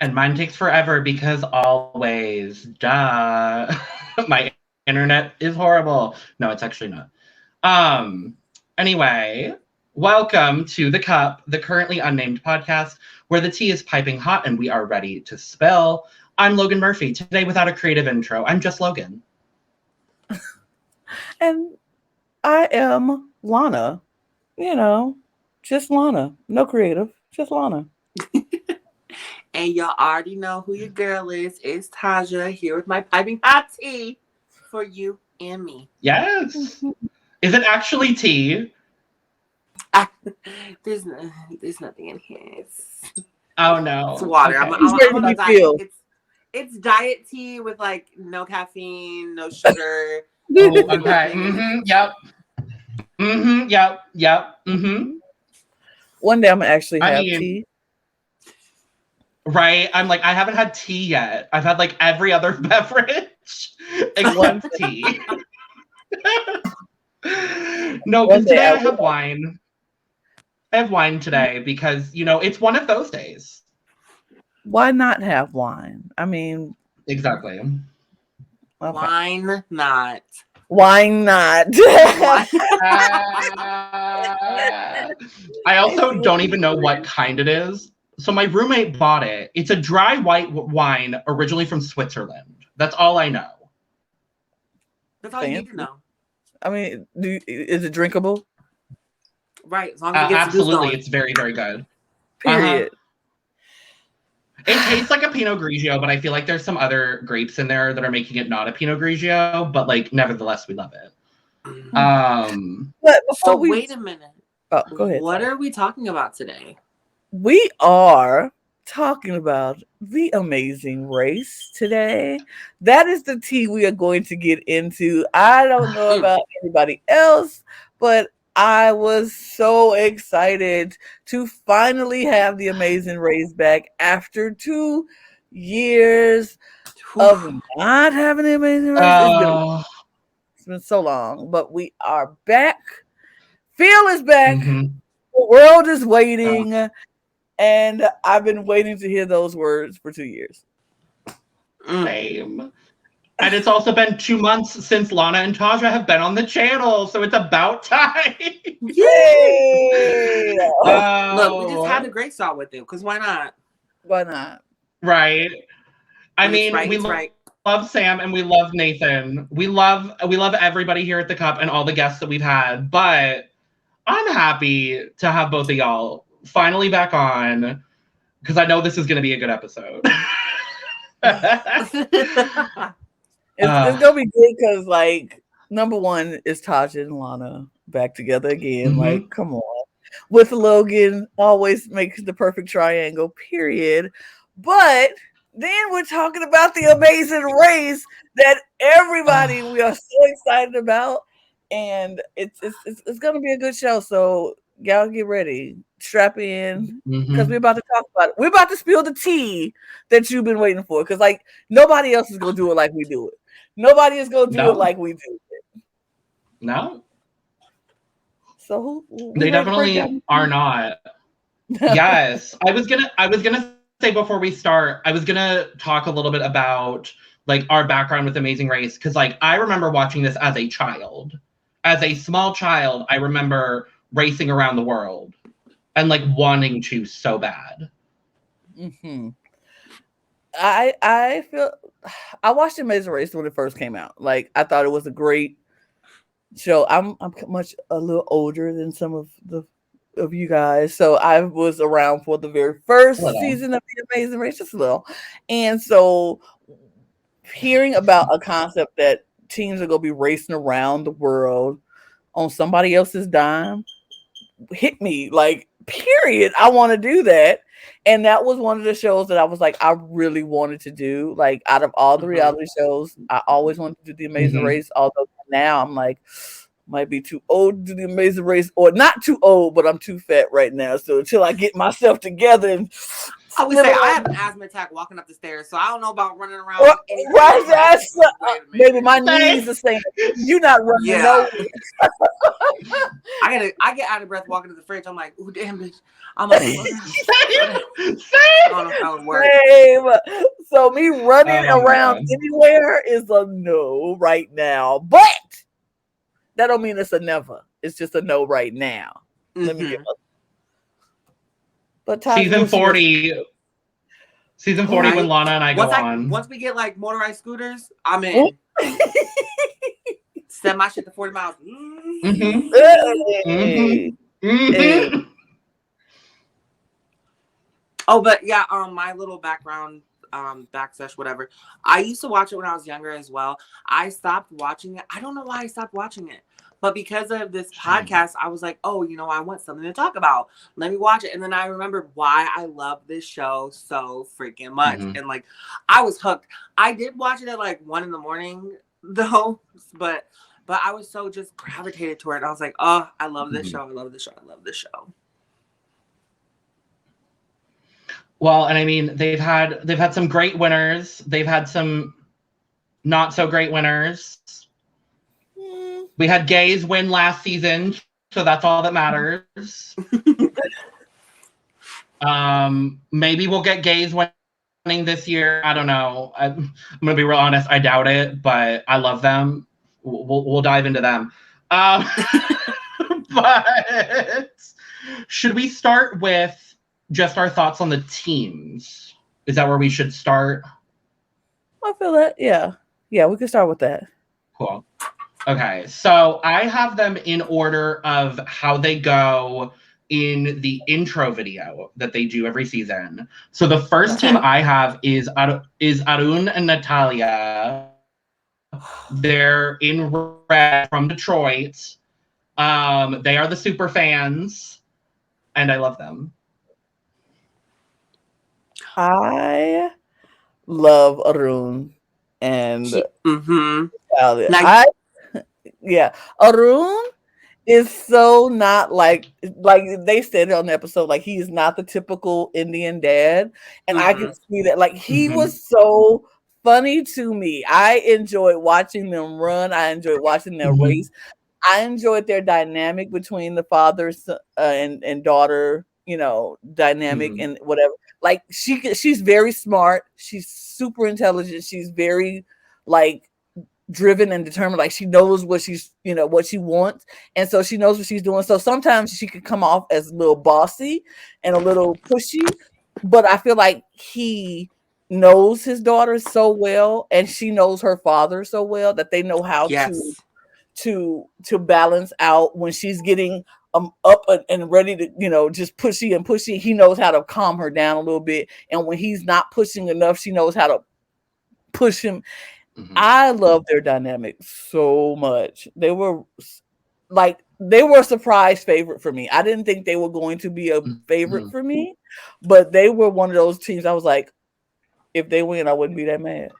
And mine takes forever because always, duh. My internet is horrible. No, it's actually not. Anyway, welcome to The Cup, the Currently Unnamed Podcast, where the tea is piping hot and we are ready to spill. I'm Logan Murphy. Today, without a creative intro, I'm just Logan. And I am Lana. You know, just Lana. No creative, just Lana. And y'all already know who your girl is. It's Tajja here with my piping hot tea for you and me. Yes. Is it actually tea? There's nothing in here. Oh no. It's water. Okay. It's diet tea with like no caffeine, no sugar. Oh, okay. Mm-hmm. Yep. Mm-hmm. Yep. Yep. Mm-hmm. One day I'm gonna actually have tea. Right? I'm like, I haven't had tea yet. I've had like every other beverage except tea. No, because today I have wine. I have wine today because, you know, it's one of those days. Why not have wine? I mean... Exactly. Okay. Wine not. Why not? I also don't even know what kind it is. So my roommate bought it. It's a dry white wine originally from Switzerland. That's all I know. That's all you need to know. I mean, is it drinkable? Right. As long as it gets absolutely. It's very, very good. Period. It tastes like a Pinot Grigio, but I feel like there's some other grapes in there that are making it not a Pinot Grigio, but like nevertheless, we love it. But before wait a minute. Oh, go ahead. What are we talking about today? We are talking about The Amazing Race today. That is the tea we are going to get into. I don't know about anybody else, but I was so excited to finally have The Amazing Race back after 2 years of not having The Amazing Race. It's been so long, but we are back. Phil is back. Mm-hmm. The world is waiting. And I've been waiting to hear those words for 2 years. Same. And it's also been 2 months since Lana and Tajja have been on the channel, so it's about time. Yay! Look, we just had a great start with them, because why not? Why not? Right. I mean, we love Sam and we love Nathan. We love everybody here at the Cup and all the guests that we've had, but I'm happy to have both of y'all finally back on, because I know this is going to be a good episode. It's going to be good because, like, number one is Tajja and Lana back together again. Mm-hmm. Like, come on. With Logan, always makes the perfect triangle, period. But then we're talking about The Amazing Race that everybody we are so excited about. And it's going to be a good show. So, y'all get ready. Strap in, because we're about to talk about it. We're about to spill the tea that you've been waiting for, because like nobody else is gonna do it like we do it. Nobody is gonna do it like we do it. No. So they definitely are not. Yes, I was gonna say before we start, I was gonna talk a little bit about like our background with Amazing Race, because like I remember watching this as a child, as a small child. I remember racing around the world. And like wanting to so bad. Mm-hmm. I feel I watched Amazing Race when it first came out. Like I thought it was a great show. I'm a little older than some of you guys, so I was around for the very first season of The Amazing Race, just a little. And so hearing about a concept that teams are gonna be racing around the world on somebody else's dime hit me, like, period. I want to do that. And that was one of the shows that I was like, I really wanted to do. Like, out of all the reality shows, I always wanted to do The Amazing Race. Although now I'm like, might be too old to do The Amazing Race, or not too old, but I'm too fat right now. So until I get myself together and I would say I have an asthma attack walking up the stairs, so I don't know about running around. Baby, my knees are saying you're not running. Yeah. No. I get out of breath walking to the fridge. I'm like, ooh, damn, bitch. I'm like, I don't know how it works. So me running around anywhere is a no right now, but that don't mean it's a never. It's just a no right now. Let me get. But season 40, when Lana and I go on. Once we get like motorized scooters, I'm in. Send my shit to 40 miles. Oh, but yeah, my little background, backslash whatever. I used to watch it when I was younger as well. I stopped watching it. I don't know why I stopped watching it. But because of this podcast, I was like, oh, I want something to talk about. Let me watch it. And then I remembered why I love this show so freaking much. And like, I was hooked. I did watch it at like 1 a.m, though. But I was so just gravitated toward it. I was like, oh, I love this show. I love this show. I love this show. Well, and I mean, they've had some great winners. They've had some not so great winners. We had gays win last season, so that's all that matters. Maybe we'll get gays winning this year. I don't know. I'm gonna be real honest. I doubt it, but I love them. We'll dive into them. But should we start with just our thoughts on the teams? Is that where we should start? I feel that. Yeah, we can start with that. Cool. Okay, so I have them in order of how they go in the intro video that they do every season. So the first team I have is Arun and Natalia. They're in red from Detroit. They are the super fans, and I love them. I love Arun and Natalia. Arun is so not like they said on the episode, like he is not the typical Indian dad, and I can see that. Like he was so funny to me. I enjoyed watching them run. I enjoyed watching them race. I enjoyed their dynamic between the father and daughter, dynamic and whatever. Like she's very smart. She's super intelligent. She's very like driven and determined. Like she knows what she's, what she wants. And so she knows what she's doing. So sometimes she could come off as a little bossy and a little pushy, but I feel like he knows his daughter so well and she knows her father so well that they know how to balance out when she's getting up and ready to, just pushy. He knows how to calm her down a little bit. And when he's not pushing enough, she knows how to push him. I love their dynamic so much. They were a surprise favorite for me. I didn't think they were going to be a favorite for me, but they were one of those teams I was like, if they win, I wouldn't be that mad.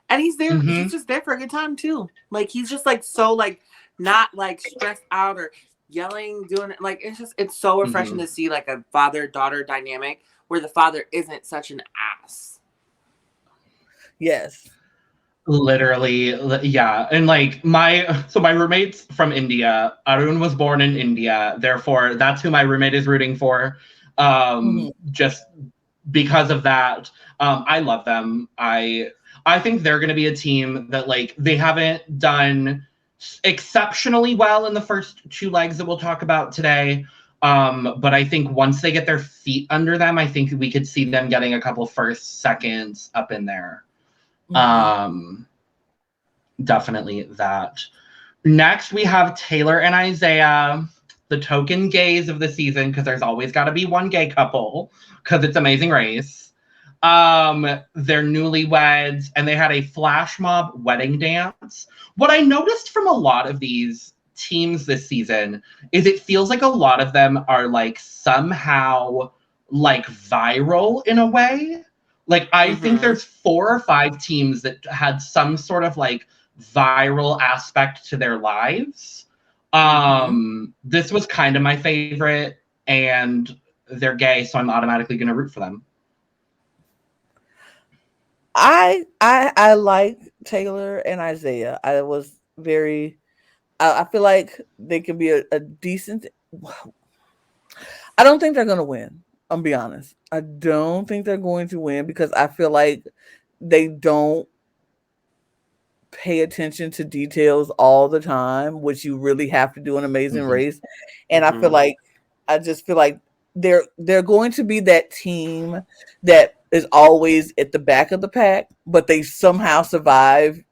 And he's there. He's just there for a good time too. Like he's just like so like not like stressed out or yelling, doing it. Like it's so refreshing to see like a father-daughter dynamic where the father isn't such an ass. Yes. Literally, yeah. And like my roommate's from India. Arun was born in India. Therefore, that's who my roommate is rooting for. Just because of that. I love them. I think they're going to be a team that like they haven't done exceptionally well in the first 2 legs that we'll talk about today. But I think once they get their feet under them, I think we could see them getting a couple first, seconds up in there. Definitely that. Next, we have Taylor and Isaiah, the token gays of the season, because there's always got to be one gay couple, because it's Amazing Race. They're newlyweds, and they had a flash mob wedding dance. What I noticed from a lot of these teams this season is it feels like a lot of them are like somehow like viral in a way. Like I think there's 4 or 5 teams that had some sort of like viral aspect to their lives. This was kind of my favorite, and they're gay, so I'm automatically going to root for them. I like Taylor and Isaiah. I feel like they can be a decent. I don't think they're going to win. I'll be honest. I don't think they're going to win because I feel like they don't pay attention to details all the time, which you really have to do in Amazing Race. And I just feel like they're going to be that team that is always at the back of the pack, but they somehow survive.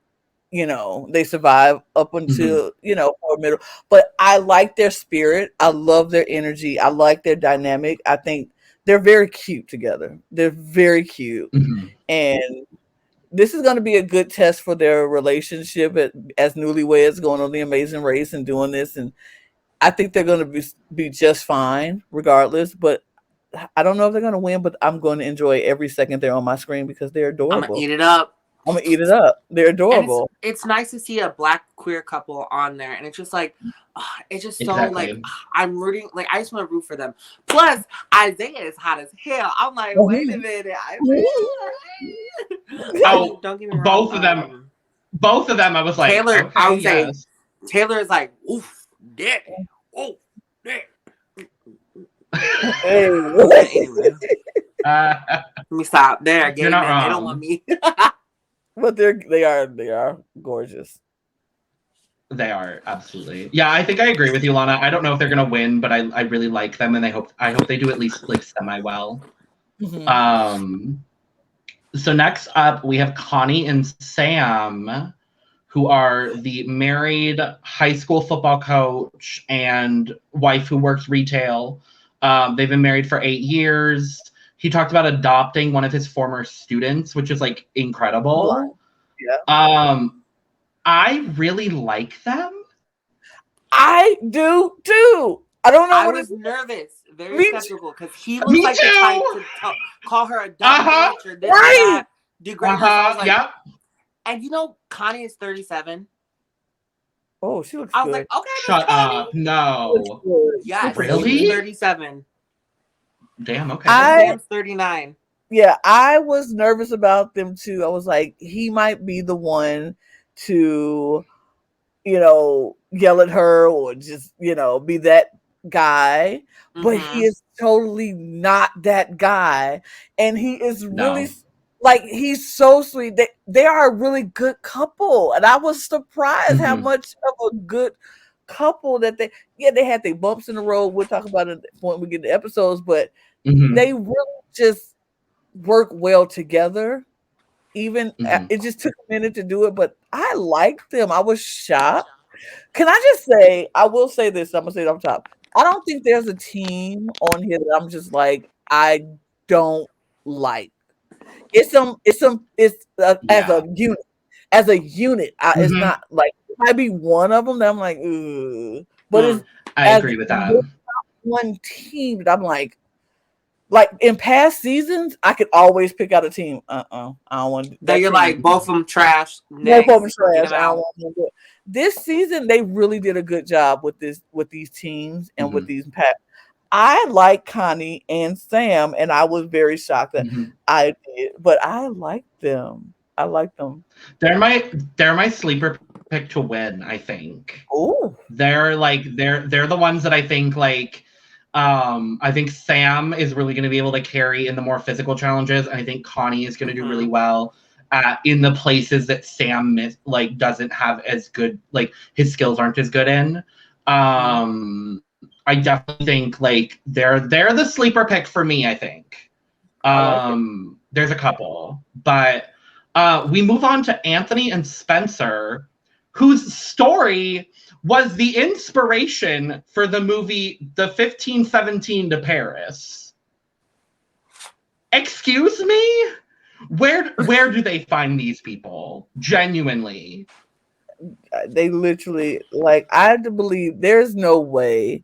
They survive up until, or middle. But I like their spirit. I love their energy. I like their dynamic. I think they're very cute together. They're very cute. And this is going to be a good test for their relationship as newlyweds going on the Amazing Race and doing this. And I think they're going to be just fine regardless. But I don't know if they're going to win, but I'm going to enjoy every second they're on my screen because they're adorable. I'm going to eat it up. They're adorable. It's nice to see a Black queer couple on there. And it's just like, it's just so like, I'm rooting. Like, I just want to root for them. Plus, Isaiah is hot as hell. I'm like, wait a minute. Oh, don't get me wrong. Both of them, I was like, Taylor, okay, I would say, Taylor is like, oof, yeah, oh, yeah. Anyway. Let me stop there. You're not wrong. They don't want me. But they are gorgeous. They are, absolutely. Yeah, I think I agree with you, Lana. I don't know if they're gonna win, but I really like them, and I hope they do at least like semi well. So next up we have Connie and Sam, who are the married high school football coach and wife who works retail. They've been married for 8 years. He talked about adopting one of his former students, which is like incredible. Yeah. I really like them. I do too. I don't know. I was nervous, very skeptical, because he looks like the type to call her a dumb bitch or this or that, degrade herself. Like, and Connie is 37. Oh, she looks good. I was good. like, okay, shut up. No. Yes, really? She's 37. Damn. Okay. Sam's 39. Yeah, I was nervous about them too. I was like, he might be the one to, yell at her or just, be that guy. But he is totally not that guy. And he is really, like, he's so sweet. They are a really good couple. And I was surprised how much of a good couple that they had their bumps in the road. We'll talk about it when we get to episodes, but they really just work well together. Even it just took a minute to do it, but I liked them. I was shocked. Can I just say, I will say this, I'm gonna say it off top. I don't think there's a team on here that I'm just like, I don't like. It's as a unit. As a unit, it's not like it might be one of them that I'm like, ugh. But I agree with that. One team that I'm like in past seasons, I could always pick out a team. I don't want that. You're like, both of them trash. Both of them trash. I don't want to do it. This season, they really did a good job with these teams and with these packs. I like Connie and Sam, and I was very shocked that I did, but I like them. I like them. They're my sleeper pick to win, I think. Oh, they're the ones that I think like. I think Sam is really going to be able to carry in the more physical challenges, and I think Connie is going to do really well in the places that Sam doesn't have as good, like his skills aren't as good in. I definitely think like they're the sleeper pick for me. I think there's a couple, but we move on to Anthony and Spencer, whose story was the inspiration for the movie The 1517 to Paris. Excuse me? Where do they find these people? Genuinely. they literally, like, I had to believe there's no way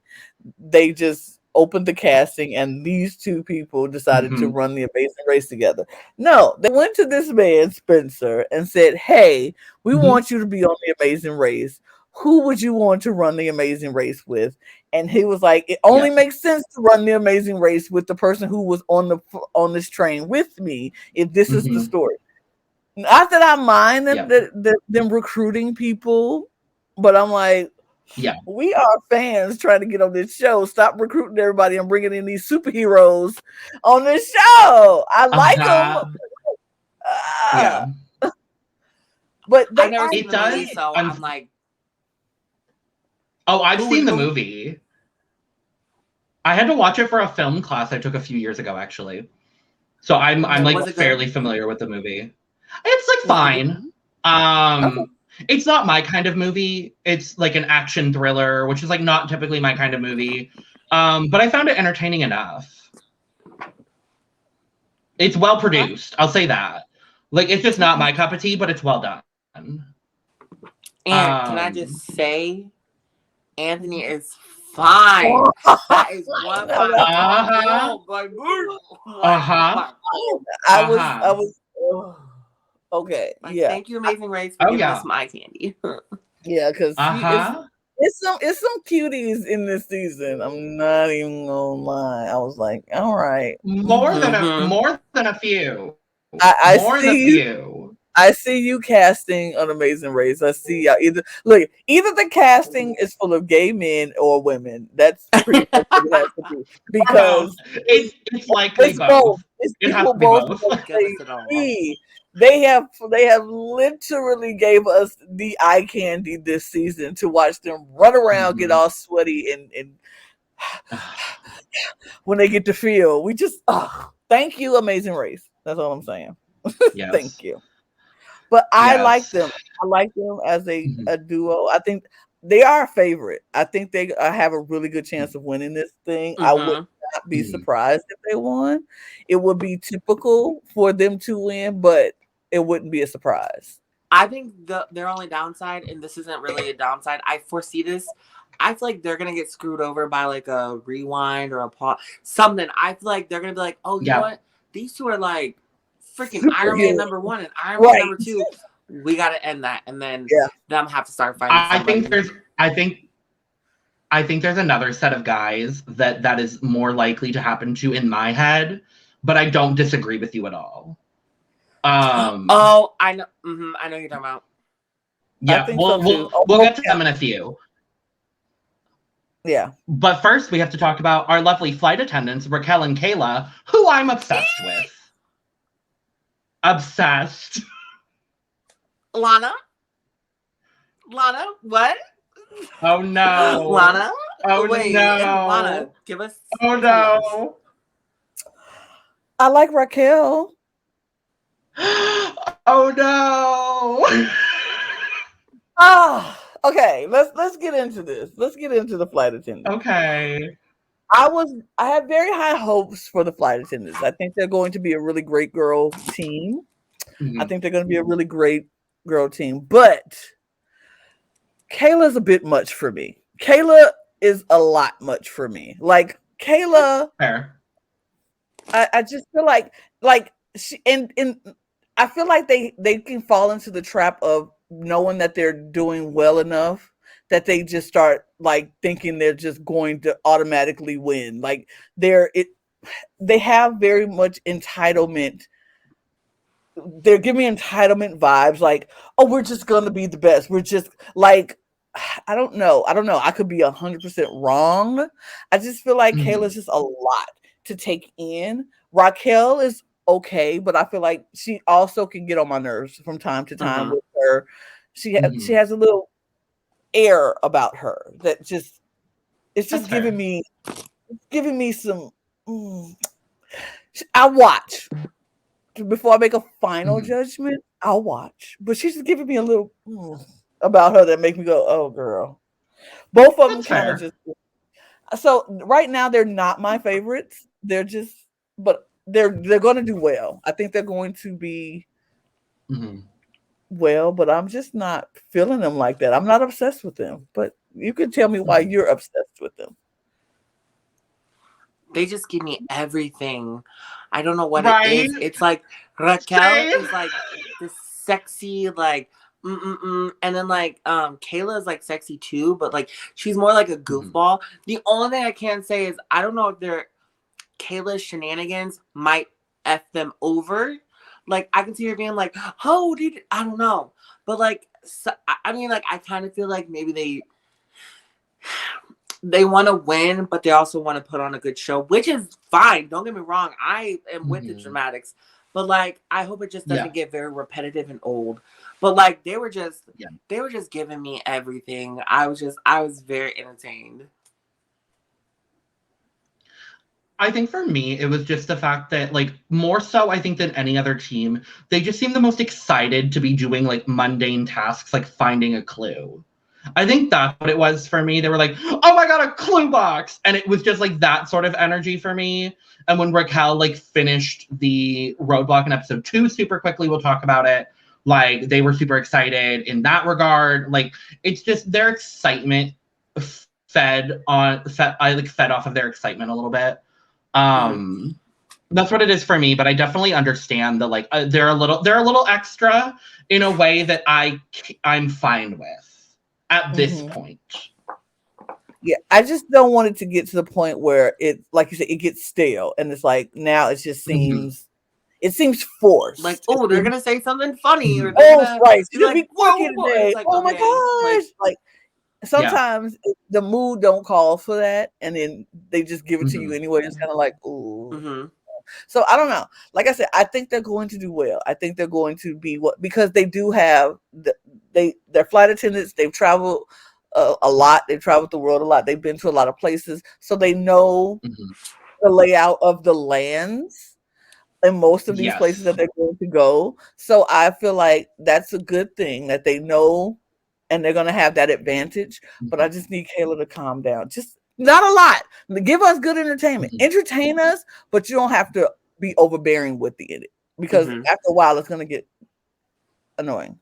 they just opened the casting and these two people decided to run the Amazing Race together. No, they went to this man, Spencer, and said, hey, we want you to be on the Amazing Race. Who would you want to run the Amazing Race with? And he was like, it only makes sense to run the Amazing Race with the person who was on this train with me if this is the story. Not that I mind them recruiting people, but I'm like, we are fans trying to get on this show. Stop recruiting everybody and bringing in these superheroes on this show. I like them. But I've never seen the movie, so I'm like, oh, I've seen the movie. I had to watch it for a film class I took a few years ago, actually. So I'm like fairly familiar with the movie. It's like fine. It's not my kind of movie. It's like an action thriller, which is like not typically my kind of movie. But I found it entertaining enough. It's well produced. I'll say that. Like, it's just not my cup of tea, but it's well done. And can I just say, Anthony is fine. That is one fine. I was okay. Like, thank you, Amazing Race, for giving us my candy. Because it's some cuties in this season. I'm not even gonna lie. I was like, all right, more than a few. I see you casting an Amazing Race. I see y'all either the casting is full of gay men or women. That's pretty much what it has to be, because it's likely both. It has to be both. They have literally gave us the eye candy this season to watch them run around, get all sweaty, and when they get to feel, we just thank you, Amazing Race. That's all I'm saying. Yes. Thank you. But I like them. I like them as a duo. I think they are a favorite. I think they have a really good chance of winning this thing. I would not be surprised if they won. It would be typical for them to win, but it wouldn't be a surprise. I think their only downside, and this isn't really a downside, I foresee this. I feel like they're going to get screwed over by like a rewind or a pause. Something. I feel like they're going to be like, oh, you know what? These two are like freaking Iron Man number 1 and Iron Man number 2. We got to end that, and then them have to start fighting. I think there's another set of guys that is more likely to happen to in my head, but I don't disagree with you at all. I know. I know you're talking about. Yeah, we'll get to them in a few. Yeah. But first, we have to talk about our lovely flight attendants, Raquel and Kayla, who I'm obsessed with. Obsessed. Lana, what? Oh no, Lana. Oh wait, no, Lana, give us. Oh no. I like Raquel. Oh no. Okay. Let's get into this. Let's get into the flight attendants. Okay. I had very high hopes for the flight attendants. I think they're going to be a really great girl team. I think they're going to be a really great girl team, but Kayla's a bit much for me. Kayla is a lot much for me. Like Kayla, I just feel like she and I feel like they can fall into the trap of knowing that they're doing well enough that they just start like thinking they're just going to automatically win. Like they have very much entitlement. They're giving me entitlement vibes, like, oh, we're just gonna be the best. We're just like, I don't know. I could be 100% wrong. I just feel like Kayla's just a lot to take in. Raquel is okay, but I feel like she also can get on my nerves from time to time with her. She has a little air about her that it's just giving me some. I watch. Before I make a final judgment, I'll watch. But she's just giving me a little about her that make me go, "Oh, girl." Both of them kind of just. So right now they're not my favorites. They're just, but they're going to do well. I think they're going to be well, but I'm just not feeling them like that. I'm not obsessed with them, but you can tell me why you're obsessed with them. They just give me everything. I don't know what it is. It's like Raquel is like this sexy, like and then like Kayla is like sexy too, but like she's more like a goofball. The only thing I can say is I don't know if they're Kayla's shenanigans might F them over. Like I can see her being like, oh, dude, I don't know. But like so, I mean, like I kind of feel like maybe they want to win, but they also want to put on a good show, which is fine. Don't get me wrong. I am with the dramatics, but like, I hope it just doesn't get very repetitive and old. But like, they were just giving me everything. I was very entertained. I think for me, it was just the fact that, like, more so, I think, than any other team, they just seemed the most excited to be doing, like, mundane tasks, like finding a clue. I think that's what it was for me. They were like, oh my God, a clue box. And it was just like that sort of energy for me. And when Raquel like finished the roadblock in episode 2 super quickly, we'll talk about it. Like they were super excited in that regard. Like it's just their excitement fed off of their excitement a little bit. That's what it is for me, but I definitely understand the like they're a little extra in a way that I'm fine with. At this point. Yeah, I just don't want it to get to the point where it, like you said, it gets stale. And it's like, now it just seems, it seems forced. Like, oh, they're going to say something funny. Or right. You're going to be quirky today. Like, oh my gosh. Like, sometimes the mood don't call for that. And then they just give it to you anyway. It's kind of like, ooh. So I don't know. Like I said, I think they're going to do well. I think they're going to be because they do have they're flight attendants. They've traveled a lot. They've traveled the world a lot. They've been to a lot of places, so they know the layout of the lands in most of these places that they're going to go. So I feel like that's a good thing that they know, and they're going to have that advantage. But I just need Kayla to calm down. Just not a lot. Give us good entertainment. Entertain us, but you don't have to be overbearing with it because after a while it's going to get annoying.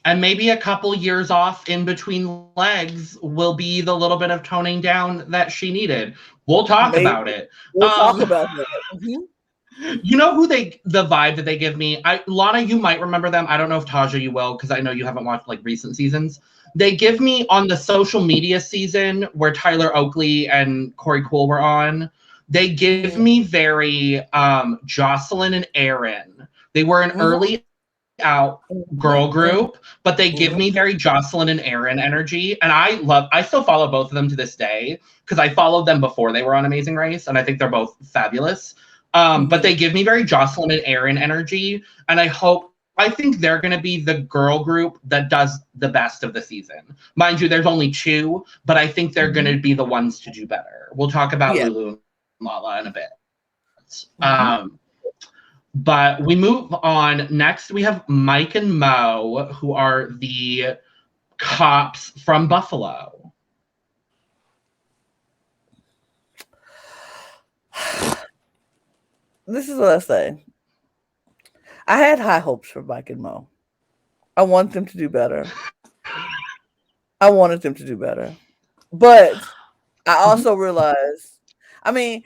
And maybe a couple years off in between legs will be the little bit of toning down that she needed. We'll talk about it. We'll talk about it. You know who the vibe that they give me? Lana, you might remember them. I don't know if Tajja you will, because I know you haven't watched like recent seasons. They give me on the social media season where Tyler Oakley and Corey Cool were on. They give me very Jocelyn and Aaron. They were an early out girl group, but they give me very Jocelyn and Aaron energy. And I still follow both of them to this day because I followed them before they were on Amazing Race, and I think they're both fabulous. But they give me very Jocelyn and Aaron energy, and I think they're going to be the girl group that does the best of the season. Mind you, there's only 2, but I think they're going to be the ones to do better. We'll talk about Lulu and Lala in a bit. But we move on. Next, we have Mike and Mo, who are the cops from Buffalo. This is what I say. I had high hopes for Mike and Mo. I want them to do better. I wanted them to do better. But I also realized, I mean,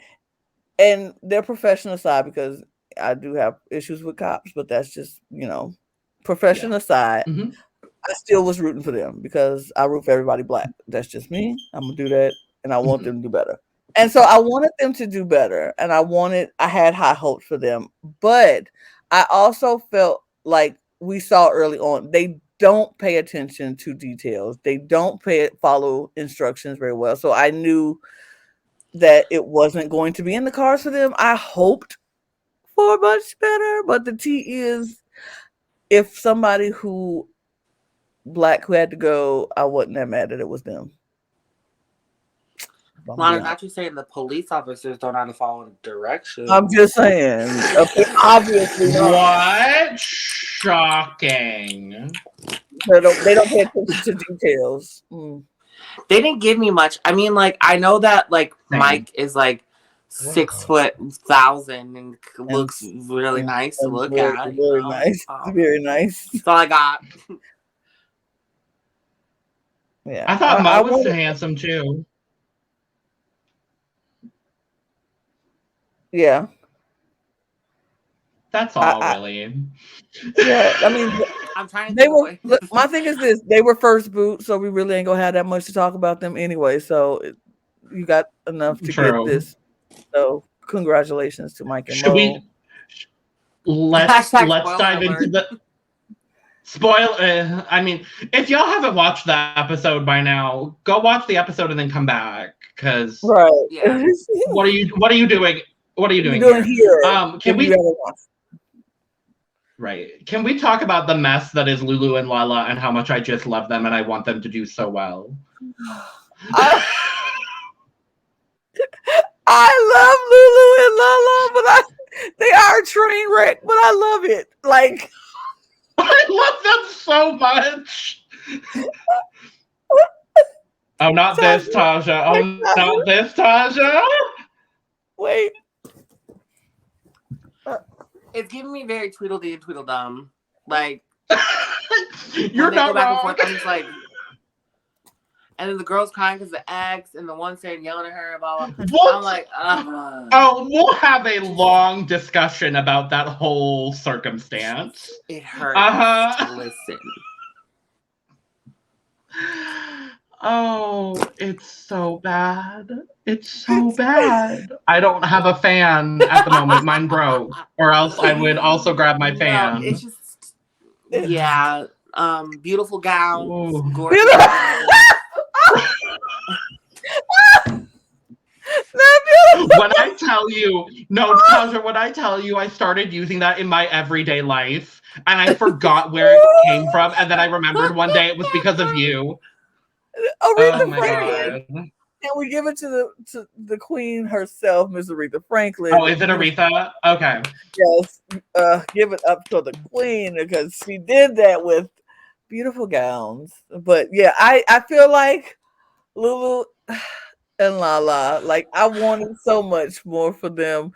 and their professional side, because I do have issues with cops, but that's just, professional side. I still was rooting for them because I root for everybody black. That's just me. I'm going to do that, and I want them to do better. And so I wanted them to do better, and I had high hopes for them. But I also felt like we saw early on, they don't pay attention to details. They don't follow instructions very well. So I knew that it wasn't going to be in the cards for them. I hoped for much better, but the tea is, if somebody black who had to go, I wasn't that mad that it was them. Lana, not you saying the police officers don't know how to follow directions. I'm just saying. Obviously not. What? Shocking. They don't pay attention to details. They didn't give me much. I mean, like, I know that, like, Mike is, like, 6'1,000" and looks really nice to look at. Very nice. Very nice. That's all I got. Yeah. I thought Mo was handsome too. Yeah. That's all, really. Yeah, I mean, I'm trying to. They were. My thing is this: they were first boot, so we really ain't gonna have that much to talk about them anyway. So you got enough to get this. So congratulations to Mike and Mo. Let's dive into the spoil. I mean, if y'all haven't watched that episode by now, go watch the episode and then come back. Because right, yeah. What are you doing? What are you doing here? Can we? Right. Can we talk about the mess that is Lulu and Lala and how much I just love them and I want them to do so well? I love Lulu and Lala, but they are a train wreck, but I love it. Like, I love them so much. Oh, not this, Tajja. Oh, not this, Tajja. Wait. It's giving me very Tweedledee and Tweedledum. Like, you're not go back wrong. And forth, I'm just like, and then the girl's crying because the ex, and the one saying yelling at her about. I'm like, oh, we'll have a long discussion about that whole circumstance. It hurts to listen. Oh, it's so bad. It's so bad. I don't have a fan at the moment. Mine broke. Or else I would also grab my fan. No, it's just, yeah. Beautiful gown. Ooh. Gorgeous. When I tell you, no, Tajja, when I tell you I started using that in my everyday life and I forgot where it came from, and then I remembered one day it was because of you. Aretha Franklin. And we give it to the queen herself, Miss Aretha Franklin. Oh, is it Aretha? Okay. Yes. Give it up to the queen because she did that with beautiful gowns. But yeah, I feel like Lulu and Lala, like I wanted so much more for them.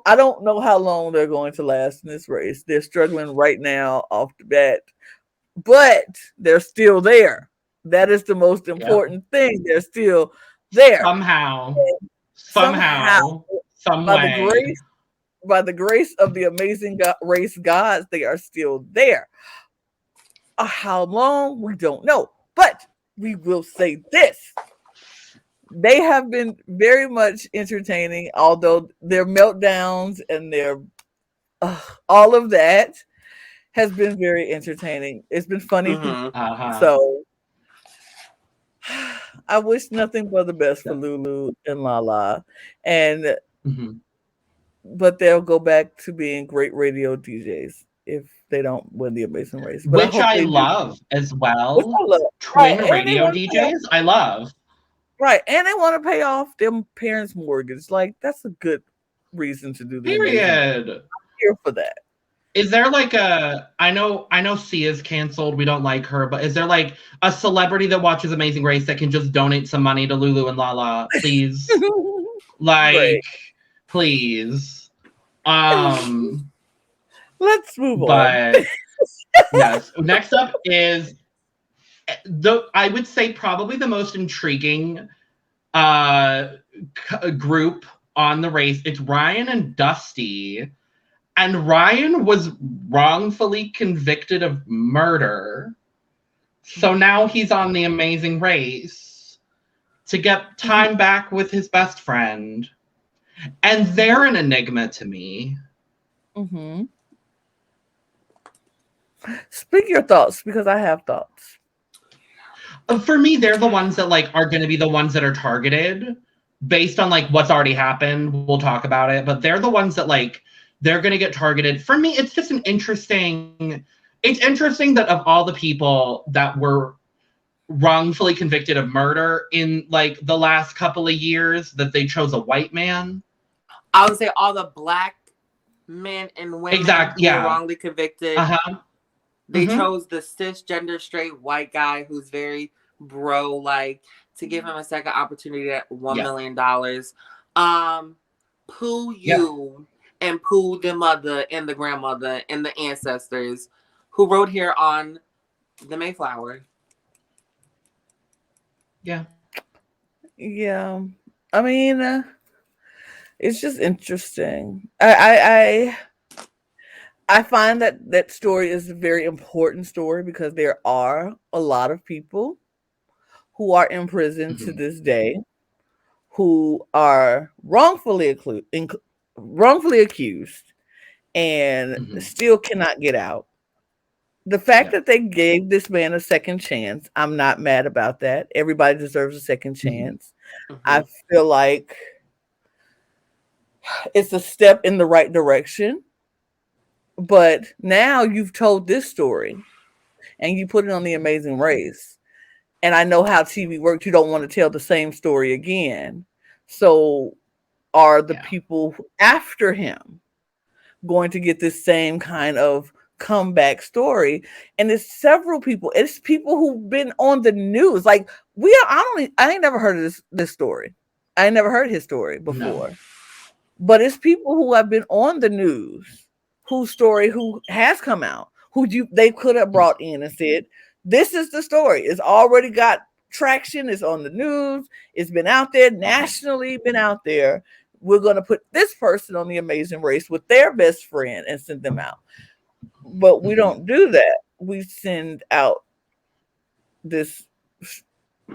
I don't know how long they're going to last in this race. They're struggling right now off the bat, but they're still there. That is the most important thing. They're still there. Somehow. Some way. By the grace of the amazing race gods, they are still there. How long? We don't know. But we will say this. They have been very much entertaining, although their meltdowns and their all of that has been very entertaining. It's been funny. So I wish nothing but the best for Lulu and Lala, and but they'll go back to being great radio DJs if they don't win the Amazing Race. But which I love as well. Twin radio DJs, I love. Right, and they want to pay off their parents' mortgage. Like that's a good reason to do the Period. I'm here for that. Is there like I know Sia's canceled, we don't like her, but is there like a celebrity that watches Amazing Race that can just donate some money to Lulu and Lala, please? Please. Let's move on. But yes, next up is I would say probably the most intriguing group on the race. It's Ryan and Dusty. And Ryan was wrongfully convicted of murder. So now he's on the Amazing Race to get time back with his best friend. And they're an enigma to me. Speak your thoughts, because I have thoughts. For me, they're the ones that like are going to be the ones that are targeted based on like what's already happened. We'll talk about it. But they're the ones that like they're going to get targeted. For me, it's just it's interesting that of all the people that were wrongfully convicted of murder in like the last couple of years, that they chose a white man. I would say all the black men and women who were wrongly convicted. They chose the cisgender straight white guy who's very bro, like to give him a second opportunity at $1 million. poo you and poo the mother and the grandmother and the ancestors who rode here on the Mayflower. Yeah. Yeah. I mean, it's just interesting. I find that story is a very important story because there are a lot of people who are in prison to this day who are wrongfully accused and still cannot get out. The fact that they gave this man a second chance, I'm not mad about that. Everybody deserves a second chance. I feel like it's a step in the right direction. But now you've told this story and you put it on The Amazing Race. And I know how TV works. You don't want to tell the same story again. So are the people after him going to get this same kind of comeback story? And it's several people. It's people who've been on the news. Like I ain't never heard of this story. I ain't never heard his story before. No. But it's people who have been on the news, whose story who has come out, they could have brought in and said, this is the story. It's already got traction. It's on the news. It's been out there nationally, been out there. We're going to put this person on The Amazing Race with their best friend and send them out. But we don't do that. We send out this,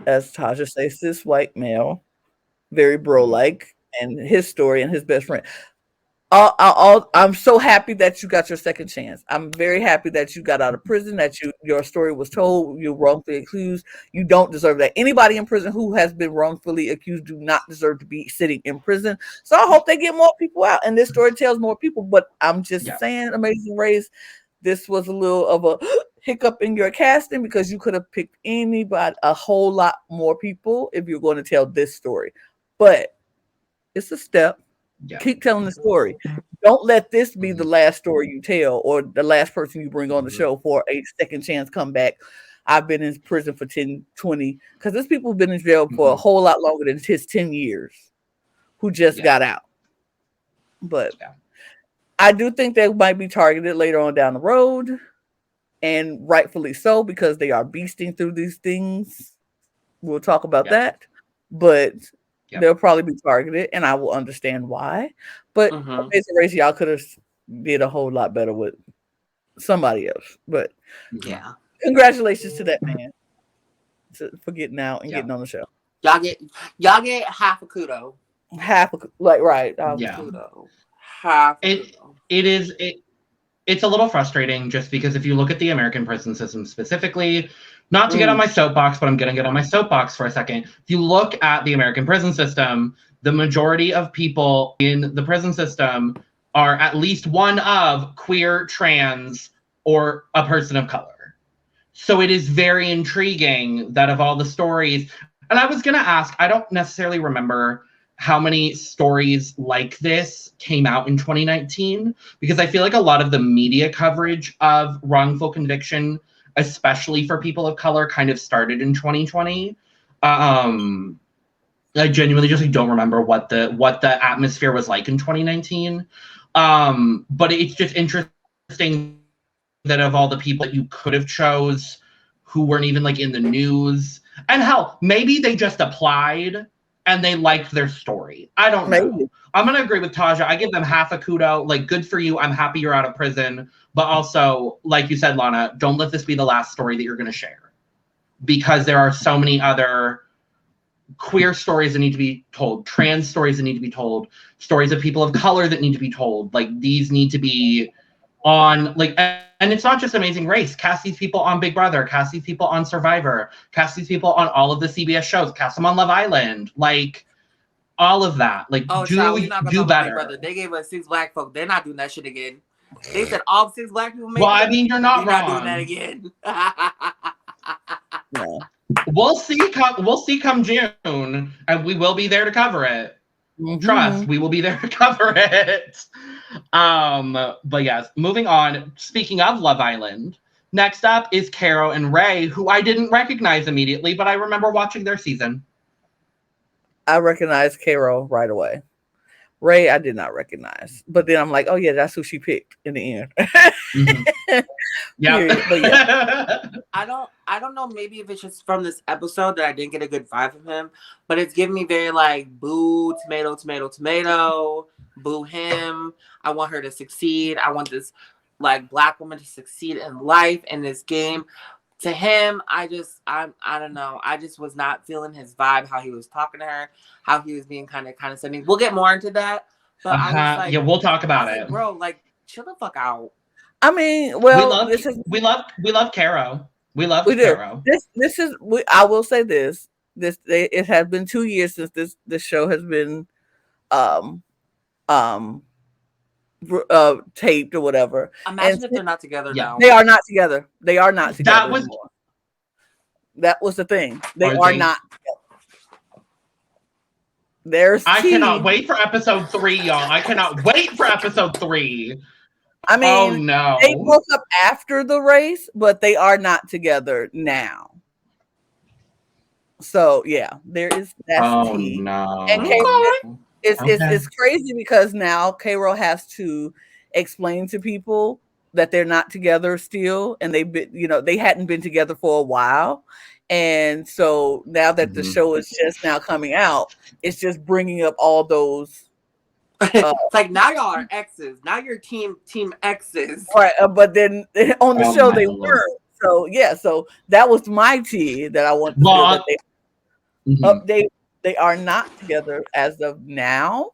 as Tajja says, this white male, very bro-like, and his story and his best friend. I'm so happy that you got your second chance. I'm very happy that you got out of prison, that your story was told, you're wrongfully accused. You don't deserve that. Anybody in prison who has been wrongfully accused do not deserve to be sitting in prison. So I hope they get more people out, and this story tells more people. But I'm just saying, Amazing Race, this was a little of a hiccup in your casting because you could have picked anybody, a whole lot more people if you're going to tell this story. But it's a step. Yeah. Keep telling the story. Don't let this be the last story you tell or the last person you bring on the show for a second chance comeback. I've been in prison for 10, 20, because there's people who've been in jail for a whole lot longer than his 10 years who just got out. But I do think they might be targeted later on down the road, and rightfully so, because they are beasting through these things. We'll talk about that. But they'll probably be targeted, and I will understand why. But Amazing Race, y'all could have did a whole lot better with somebody else. But congratulations to that man for getting out and getting on the show. Y'all get half a kudo. Kudo. It's a little frustrating just because if you look at the American prison system specifically. Not to get on my soapbox, but I'm going to get on my soapbox for a second. If you look at the American prison system, the majority of people in the prison system are at least one of queer, trans, or a person of color. So it is very intriguing that of all the stories, and I was going to ask, I don't necessarily remember how many stories like this came out in 2019, because I feel like a lot of the media coverage of wrongful conviction, especially for people of color, kind of started in 2020. I genuinely just don't remember what the atmosphere was like in 2019. But it's just interesting that of all the people that you could have chose who weren't even like in the news, and hell, maybe they just applied and they liked their story. I don't know. I'm going to agree with Tajja. I give them half a kudo. Like, good for you. I'm happy you're out of prison. But also, like you said, Lana, don't let this be the last story that you're going to share. Because there are so many other queer stories that need to be told, trans stories that need to be told, stories of people of color that need to be told. Like, these need to be on, like, and it's not just Amazing Race. Cast these people on Big Brother. Cast these people on Survivor. Cast these people on all of the CBS shows. Cast them on Love Island. Like, all of that. Like, do better. They gave us 6 black folk. They're not doing that shit again. They said all 6 black people. Well, I mean, you're not wrong. Not doing that again. No. We'll see come June, and we will be there to cover it. Trust, we will be there to cover it. But yes, moving on. Speaking of Love Island, next up is Caro and Rey, who I didn't recognize immediately, but I remember watching their season. I recognized Caro right away. Rey, I did not recognize, but then I'm like, oh yeah, that's who she picked in the end. Yeah, but yeah, I don't know. Maybe if it's just from this episode that I didn't get a good vibe from him, but it's giving me very like boo, tomato, tomato, tomato, boo him. I want her to succeed. I want this like Black woman to succeed in life in this game. To him, I don't know. I just was not feeling his vibe, how he was talking to her, how he was being kind of condescending. We'll get more into that. But I was like, yeah, we'll talk about it. Like, bro, like, chill the fuck out. I mean, well, we love Caro. We love Caro. This is I will say this. It has been 2 years since this show has been taped or whatever. Imagine if they're not together now. They are not together. They are not together anymore. That was the thing. They are not together. I cannot wait for episode 3, y'all. I cannot wait for episode 3. I mean, oh no, they broke up after the race, but they are not together now. So yeah, there is that's tea. No. And Caro, it's crazy because now Caro has to explain to people that they're not together still, and they hadn't been together for a while. And so now that the show is just now coming out, it's just bringing up all those. It's like now y'all are exes. Now you're team exes. Right, but then on the show they weren't. So yeah, so that was my tea that I want to that they are not together as of now.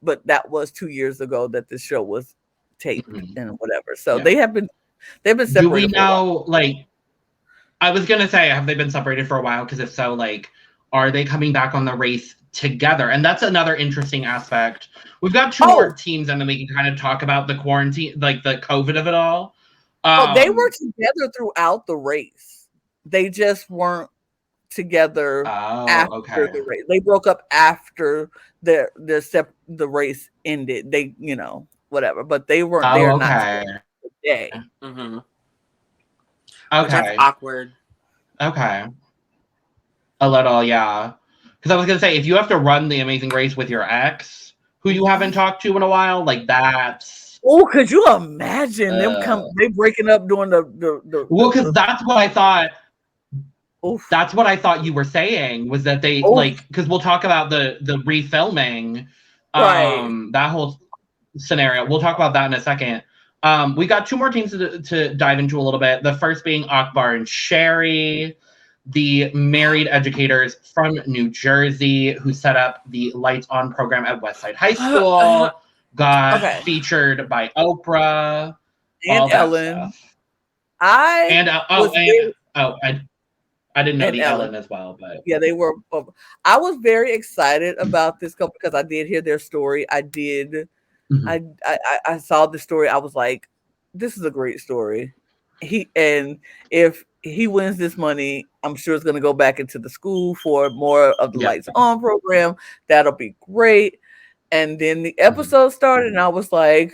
But that was 2 years ago that the show was taped and whatever. So they've been separated. Do we know, like, I was gonna say, have they been separated for a while? Because if so, like, are they coming back on the race together? And that's another interesting aspect. We've got 2 more teams, and then we can kind of talk about the quarantine, like the COVID of it all. They were together throughout the race. They just weren't together after the race. They broke up after the race ended. They, whatever. But they weren't there. Not today. Mm-hmm. Okay. That's awkward. Okay. A little, yeah. Because I was gonna say, if you have to run the Amazing Race with your ex, who you haven't talked to in a while, like that's. Oh, could you imagine they breaking up doing the well, because that's what I thought. Oof. That's what I thought you were saying was that they because we'll talk about the refilming, that whole scenario. We'll talk about that in a second. We got 2 more teams to dive into a little bit. The first being Akbar and Sherry, the married educators from New Jersey who set up the Lights On program at Westside High School, got featured by Oprah and Ellen. I didn't know the Ellen as well, but yeah, they were. I was very excited about this couple because I did hear their story. I did. I saw the story. I was like, this is a great story. If he wins this money, I'm sure it's going to go back into the school for more of the Lights On program. That'll be great. And then the episode started, and I was like,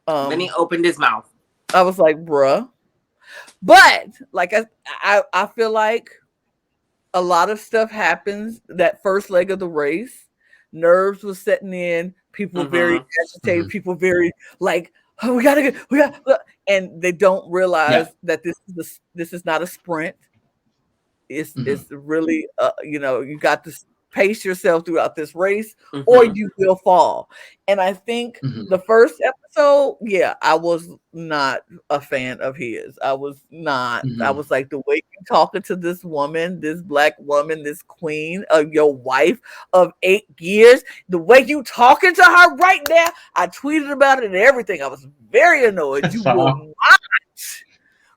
then he opened his mouth. I was like, bruh. But like I feel like a lot of stuff happens that first leg of the race. Nerves was setting in. People very agitated. People very like, oh, we got, and they don't realize that this is not a sprint. It's really you got to pace yourself throughout this race or you will fall. And I think the first episode, I was not a fan of his. I was not. I was like, the way you talking to this woman, this Black woman, this queen of your wife of 8 years, the way you talking to her right now, I tweeted about it and everything. I was very annoyed. You will not.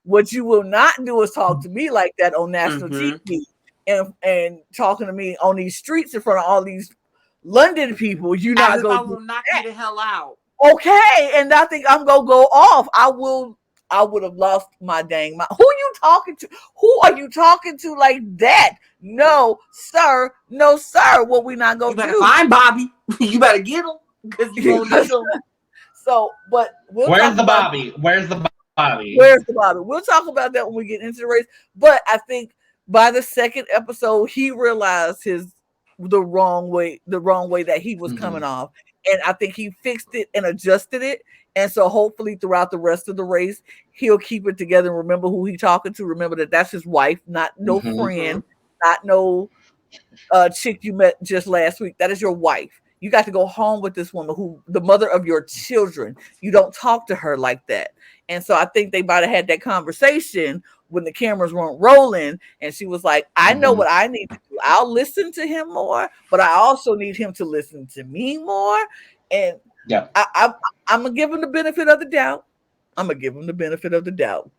What you will not do is talk to me like that on national TV. And talking to me on these streets in front of all these London people, you not going to knock you the hell out. Okay, and I think I'm gonna go off. I would have lost my dang mind. Who you talking to? Who are you talking to like that? No, sir. No, sir. What we not gonna do? You better find Bobby. You better get him because you gonna need him. So, but where's the Bobby? Where's the Bobby? Where's the Bobby? We'll talk about that when we get into the race. But I think by the second episode, he realized the wrong way that he was coming off. And I think he fixed it and adjusted it. And so hopefully throughout the rest of the race, he'll keep it together and remember who he's talking to. Remember that that's his wife, not no friend, not no chick you met just last week. That is your wife. You got to go home with this woman, who the mother of your children. You don't talk to her like that. And so I think they might have had that conversation when the cameras weren't rolling. And she was like, I know what I need to do. I'll listen to him more, but I also need him to listen to me more. And I'm going to give him the benefit of the doubt.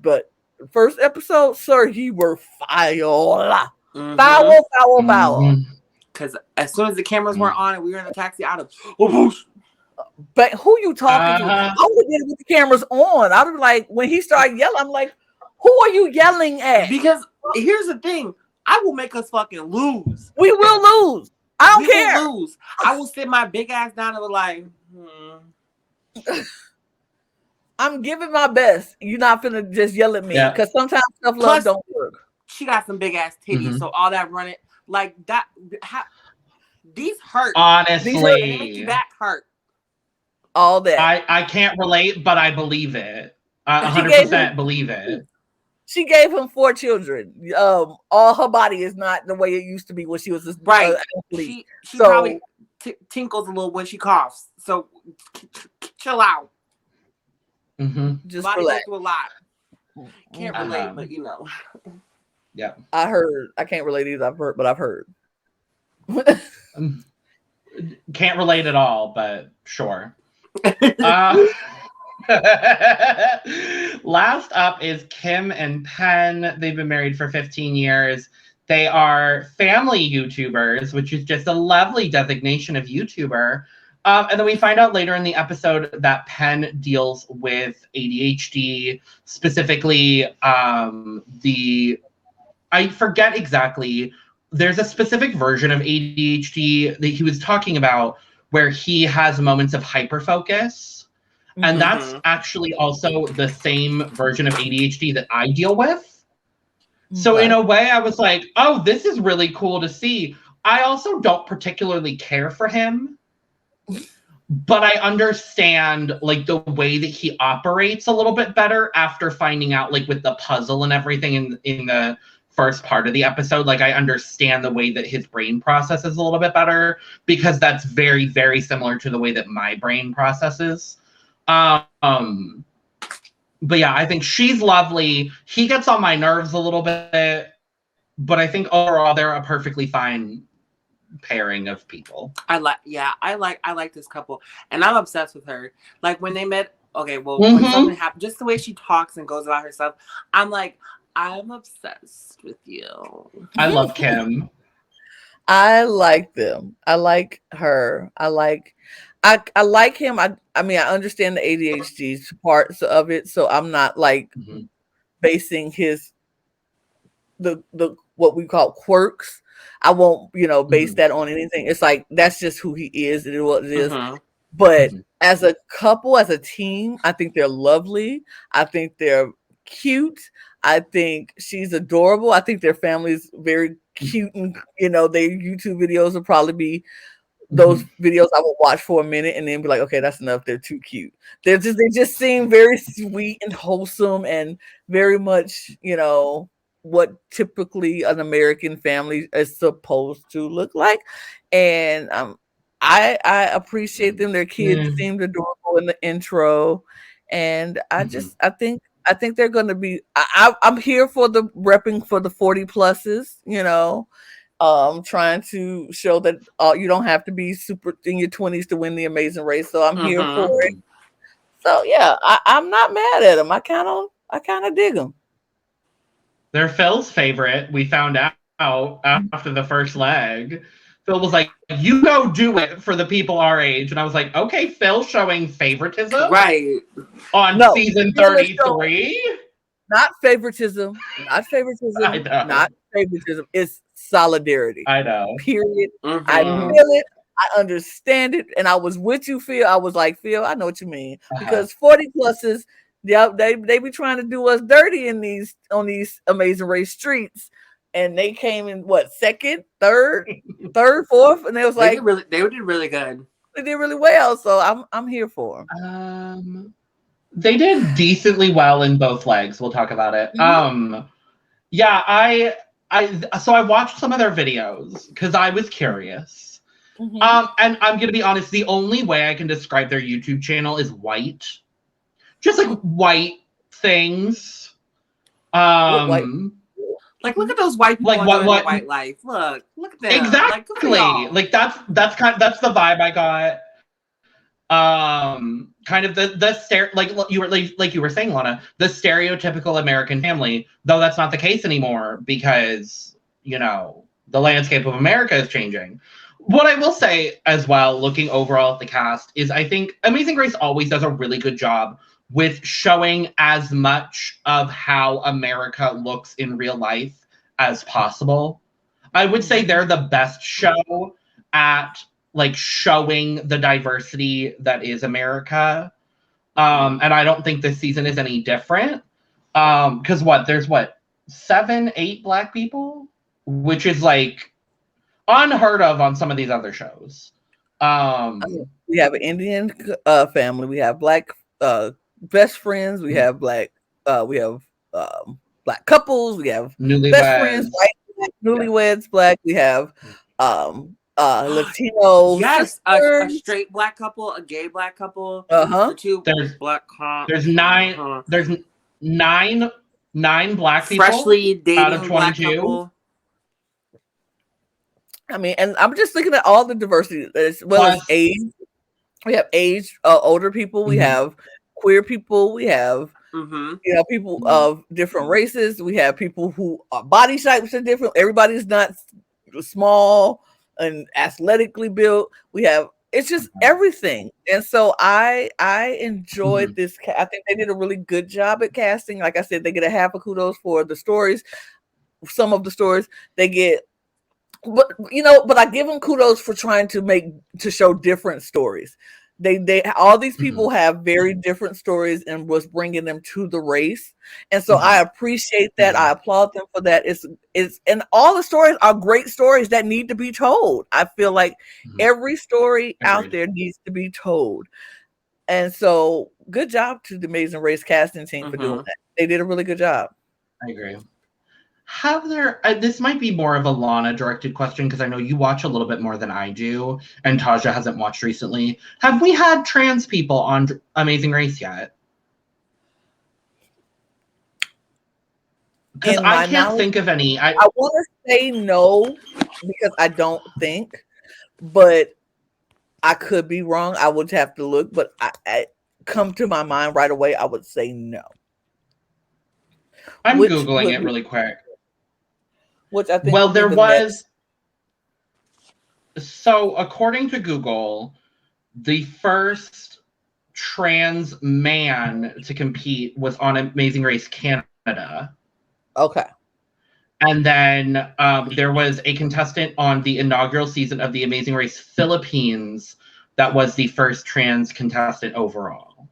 But the first episode, sir, he were foul. Foul. Because as soon as the cameras weren't on and we were in the taxi, I'd have, but who you talking to? I would have with the cameras on. I'd be like, when he started yelling, I'm like, who are you yelling at? Because here's the thing, I will make us fucking lose. We will lose. I don't care. Will lose. I will sit my big ass down and be like, I'm giving my best. You're not finna just yell at me, because sometimes tough love don't work. She got some big ass titties, so all that running like that. These hurt. Honestly, that hurt. All that. I can't relate, but I believe it. I 100% believe it. She gave him 4 children. All her body is not the way it used to be when she was this athlete. She probably tinkles a little when she coughs. So chill out. Just body relax. goes through a lot. Can't relate, but you know. Yeah. I heard. I can't relate either. I've heard. Can't relate at all, but sure. Last up is Kim and Penn. They've been married for 15 years. They are family YouTubers, which is just a lovely designation of YouTuber. And then we find out later in the episode that Penn deals with ADHD, specifically I forget exactly. There's a specific version of ADHD that he was talking about where he has moments of hyperfocus. And that's actually also the same version of ADHD that I deal with. So in a way, I was like, oh, this is really cool to see. I also don't particularly care for him, but I understand like the way that he operates a little bit better after finding out like with the puzzle and everything in the first part of the episode. Like I understand the way that his brain processes a little bit better, because that's very, very similar to the way that my brain processes. But yeah, I think she's lovely. He gets on my nerves a little bit, but I think overall they're a perfectly fine pairing of people. I like this couple, and I'm obsessed with her. Like when they met, when something happened, just the way she talks and goes about herself, I'm like, I'm obsessed with you. I love Kim. I like them. I like her. I like him. I mean, I understand the ADHD parts of it, so I'm not like basing the what we call quirks. I won't, base that on anything. It's like that's just who he is and what it is. But as a couple, as a team, I think they're lovely. I think they're cute. I think she's adorable. I think their family is very cute, and their YouTube videos will probably be those videos I will watch for a minute and then be like, okay, that's enough. They're too cute. They just seem very sweet and wholesome and very much, what typically an American family is supposed to look like. And I appreciate them. Their kids seemed adorable in the intro, and I think they're going to be. I'm here for the repping for the 40 pluses. Trying to show that you don't have to be super in your 20s to win the Amazing Race. So I'm here for it. So yeah, I'm not mad at them. I kind of dig them. They're Phil's favorite. We found out after the first leg. Phil was like, you go do it for the people our age. And I was like, okay, Phil showing favoritism? Right. On season 33? Not favoritism. Not favoritism. I know. Not favoritism. It's solidarity. I know. Period. I feel it. I understand it. And I was with you, Phil. I was like, Phil, I know what you mean. Because 40 pluses, they be trying to do us dirty on these Amazing Race streets. and they came in second, third, fourth, and they was like they did really good. They did really well, so I'm here for them. They did decently well in both legs. We'll talk about it. Yeah, I watched some of their videos because I was curious. And I'm gonna be honest, the only way I can describe their YouTube channel is white. Just like white things. Like, look at those white people like what white life. Look at them. Exactly. Like that's the vibe I got. Kind of the like you were saying, Lana, the stereotypical American family, though that's not the case anymore because, you know, the landscape of America is changing. What I will say as well, looking overall at the cast, is I think Amazing Race always does a really good job with showing as much of how America looks in real life as possible. I would say they're the best show at like showing the diversity that is America. And I don't think this season is any different. Because there's 7, 8 Black people, which is like unheard of on some of these other shows. We have an Indian family. We have Black best friends. We have Black Black couples. We have newlyweds. Best friends, white, newlyweds, Black. We have Latino. Yes, a straight Black couple, a gay Black couple. The two Black. There's 9. There's 9 Black people freshly dating out of 22. I mean, and I'm just looking at all the diversity as well as age. We have age, older people. We have queer people. We have people of different races. We have people who are body types are different. Everybody's not small and athletically built. It's just everything. And so I enjoyed this. I think they did a really good job at casting. Like I said, they get a half a kudos for the stories. Some of the stories they get. But I give them kudos for trying to show different stories. They all these people have very different stories and was bringing them to the race, and so I appreciate that. I applaud them for that. It's and all the stories are great stories that need to be told. I feel like every story out there needs to be told, and so good job to the Amazing Race casting team for doing that. They did a really good job. I agree. Have there, this might be more of a Lana directed question because I know you watch a little bit more than I do, and Tajja hasn't watched recently. Have we had trans people on Amazing Race yet? Because I can't think of any. I want to say no because I don't think, but I could be wrong. I would have to look, but I come to my mind right away. I would say no. I'm Googling it really quick. Which I think there was. So, according to Google, the first trans man to compete was on Amazing Race Canada. Okay. And then there was a contestant on the inaugural season of the Amazing Race Philippines that was the first trans contestant overall.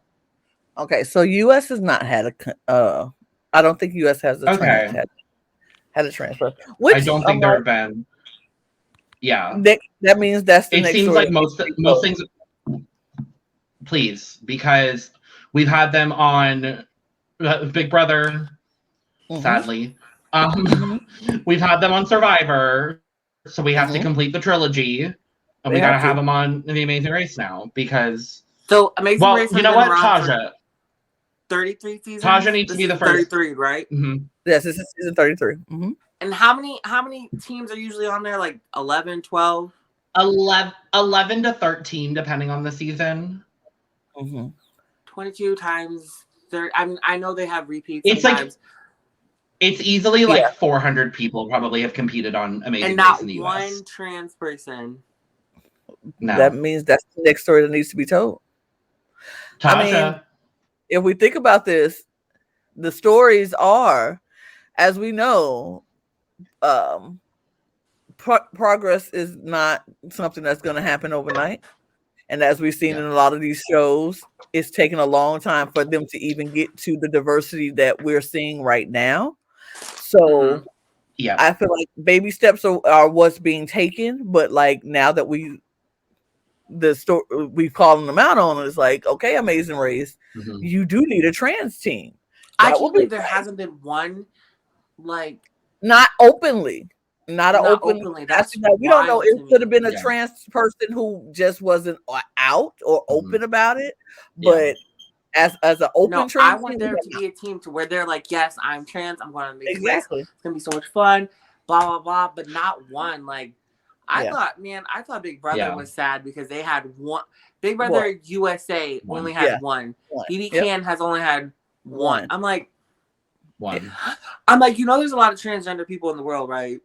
Okay, so U.S. has not had a. I don't think U.S. has a had a transfer. Which I don't think there have been. Yeah, that means that's the next. It seems like most things. Please, because we've had them on Big Brother. Sadly, we've had them on Survivor, so we have to complete the trilogy, and we gotta have them on the Amazing Race now because. So Amazing Race. You know what, Tajja? 33 seasons. Tajja needs to be the first. 33, right? Yes, this is season 33. And how many teams are usually on there? Like 11, 12? 11 to 13, depending on the season. 22 times 30. I know they have repeats it's sometimes. It's easily like 400 people probably have competed on Amazing Race in the US. And not one trans person. No. That means that's the next story that needs to be told. Tajja. If we think about this, the stories are, as we know, progress is not something that's going to happen overnight. And as we've seen in a lot of these shows, it's taken a long time for them to even get to the diversity that we're seeing right now. So Yeah. I feel like baby steps are what's being taken, but like now that we've calling them out on it, it's like, okay, Amazing Race, you do need a trans team. I can't believe there hasn't been one, like, not openly. Not openly. That's we don't know. It could have been a trans person who just wasn't out or open about it, but as an open trans, I want there to be a team to where they're like, yes, I'm trans. I'm going to make exactly. It's gonna be so much fun. Blah blah blah. But not one. Like, I thought Big Brother was sad because they had one. Big Brother USA only had one. BB Can has only had one. I'm like, there's a lot of transgender people in the world, right?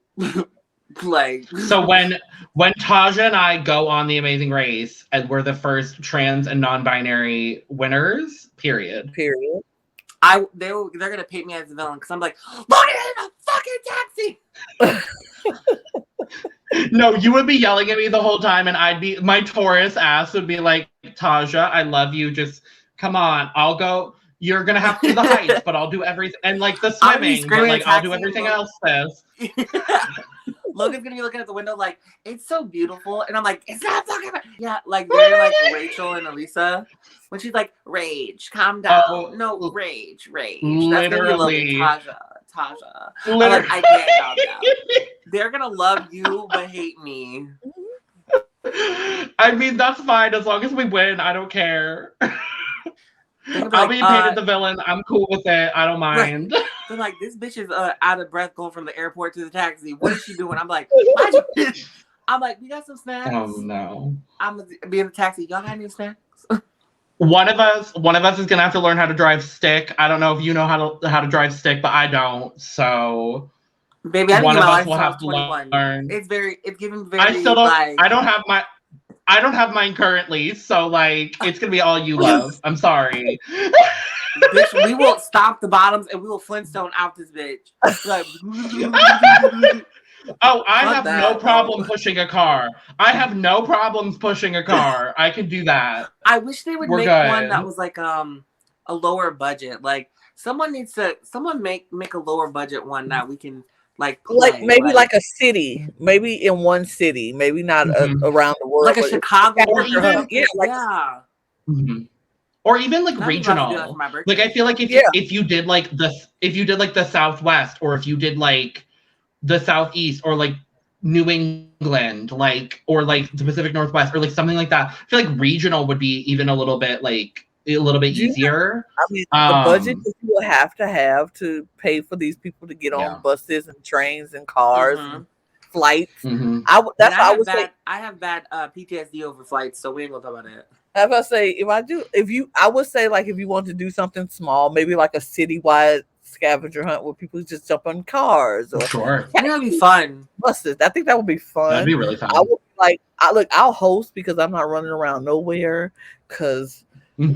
Like, so when Tajja and I go on The Amazing Race and we're the first trans and non-binary winners, period. They're gonna paint me as the villain because I'm like, Logan in a fucking taxi. No, you would be yelling at me the whole time, and my Taurus ass would be like, Tajja, I love you. Just come on, I'll go. You're gonna have to do the heights, but I'll do everything, and like the swimming, but like I'll do everything else. Logan's gonna be looking at the window like, it's so beautiful, and I'm like, it's not fucking. Yeah, like they're like Rachel and Elisa when she's like, rage, calm down. Oh, no, rage. Literally, Tajja. Like, I can't calm down. They're gonna love you but hate me. I mean, that's fine as long as we win. I don't care. I'll be painted the villain. I'm cool with it. I don't mind. Right. They're like, this bitch is out of breath going from the airport to the taxi. What is she doing? I'm like, we got some snacks. Oh no. I'm gonna be in the taxi. Y'all got any snacks? One of us is gonna have to learn how to drive stick. I don't know if you know how to drive stick, but I don't. So baby, I one of us will have to learn. It's giving very. I still don't. I don't have mine currently, so like it's gonna be all you love. I'm sorry. Bitch, we will stop the bottoms and we will Flintstone out this bitch. Like, oh, I have no problem pushing a car. I have no problems pushing a car. I can do that. I wish they would make one that was like a lower budget. Like someone make a lower budget one that we can like maybe like a city, maybe in one city, maybe not around the world, like a Chicago or even or even like regional. Like I feel like if you did like the Southwest, or if you did like the Southeast, or like New England, like, or like the Pacific Northwest, or like something like that, I feel like regional would be even a little bit easier. I mean, the budget that you will have to pay for these people to get on buses and trains and cars and flights. I have bad PTSD over flights, so we ain't gonna talk about it. If I say, I would say like if you want to do something small, maybe like a citywide scavenger hunt where people just jump on cars or sure, that would be fun. Buses. I think that would be fun. That'd be really fun. I would I'll host because I'm not running around nowhere. Because as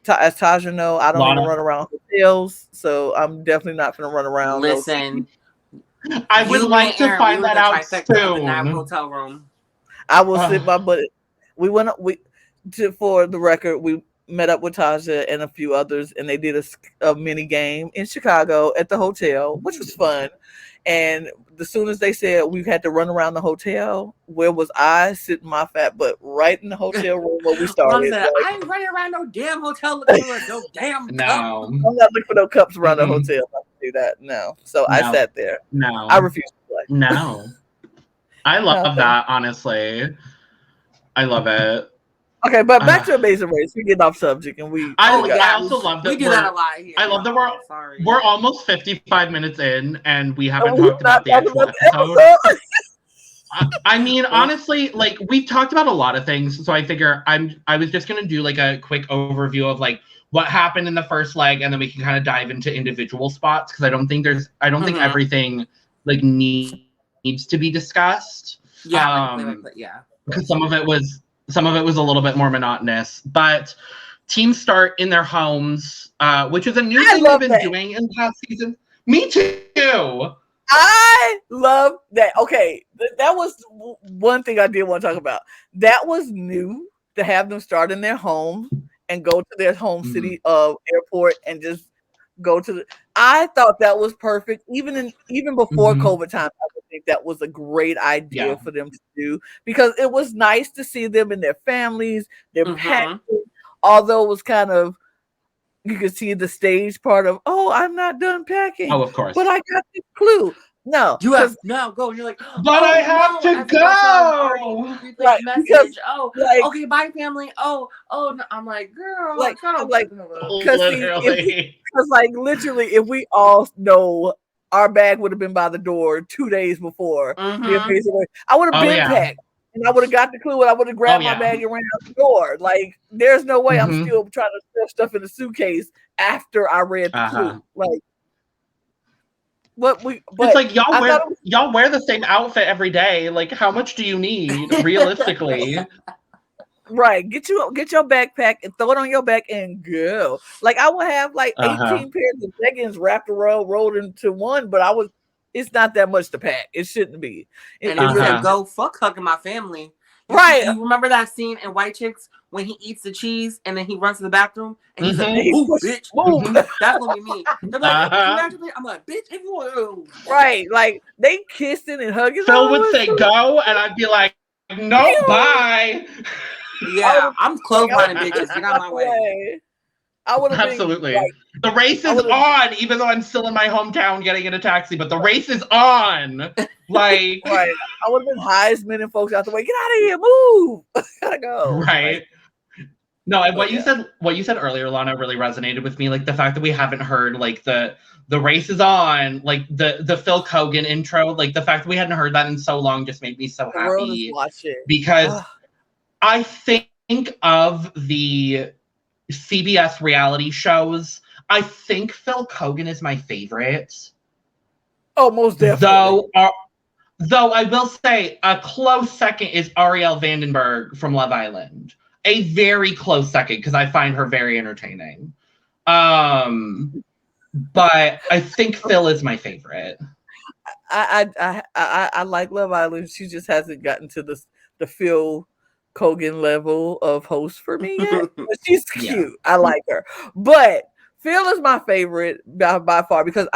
Tajja know, I don't even run around hotels, so I'm definitely not gonna run around. Listen, I would like to find that out soon. Hotel room. I will sit my butt. For the record, we met up with Tajja and a few others, and they did a mini game in Chicago at the hotel, which was fun. And as soon as they said we had to run around the hotel, where was I sitting my fat butt right in the hotel room where we started? I ain't running around no damn hotel looking for no damn cup. I'm not looking for no cups around the hotel. I can do that. No. So I sat there. No. I refuse to play. No. I love that, honestly. I love it. Okay, but back to Amazing Race. We get off subject, and I also love that we do that a lot here. I love that we're almost 55 minutes in, and we haven't talked about the actual episode. I mean, honestly, like we've talked about a lot of things, so I figure I was just gonna do like a quick overview of like what happened in the first leg, and then we can kind of dive into individual spots because I don't think everything like needs to be discussed. Yeah, because some of it was a little bit more monotonous. But teams start in their homes, which is a new thing they've been doing in past seasons. Me too. I love that. Okay, that was one thing I did want to talk about. That was new to have them start in their home and go to their home city airport and just go to the. I thought that was perfect. Even before COVID time, I would think that was a great idea for them to do because it was nice to see them and their families, their packing. Although it was kind of, you could see the stage part of, oh, I'm not done packing. Oh, of course. But I got this clue. No, you have now go. And you're like, but I have to go. Right, message. Okay, bye, family. Oh, no. I'm like, girl, like, literally, because literally, if we all know our bag would have been by the door 2 days before, I would have been packed. And I would have got the clue and I would have grabbed my bag and ran out the door. Like, there's no way I'm still trying to stuff stuff in the suitcase after I read the clue. Like, it's like y'all wear the same outfit every day. Like, how much do you need realistically? Right. Get your backpack and throw it on your back and go. Like, I would have like 18 pairs of leggings wrapped around, rolled into one, but it's not that much to pack. It shouldn't be. And he said, go fuck hugging my family. Right. You remember that scene in White Chicks when he eats the cheese and then he runs to the bathroom and he's like, "Move, bitch, move." That's gonna be me. They're like, I'm like, bitch, if you want. Right. Like, they kissing and hugging. Phil would say go, and I'd be like, no, bye. Yeah, I'm close-minded bitches. I got my way. I would have absolutely. The race is on, even though I'm still in my hometown getting in a taxi, but the race is on. Like, right. I would have been Heisman and folks out the way. Get out of here, move. Gotta go. Right. No, and what you said earlier, Lana, really resonated with me. Like the fact that we haven't heard like the race is on, like the Phil Keoghan intro, like the fact that we hadn't heard that in so long just made me so happy. Because I think of the CBS reality shows, I think Phil Keoghan is my favorite. Oh, most definitely. Though I will say a close second is Ariel Vandenberg from Love Island. A very close second because I find her very entertaining. But I think Phil is my favorite. I like Love Island. She just hasn't gotten to the Phil Keoghan level of host for me yet. But she's cute. Yeah. I like her. But Phil is my favorite by far because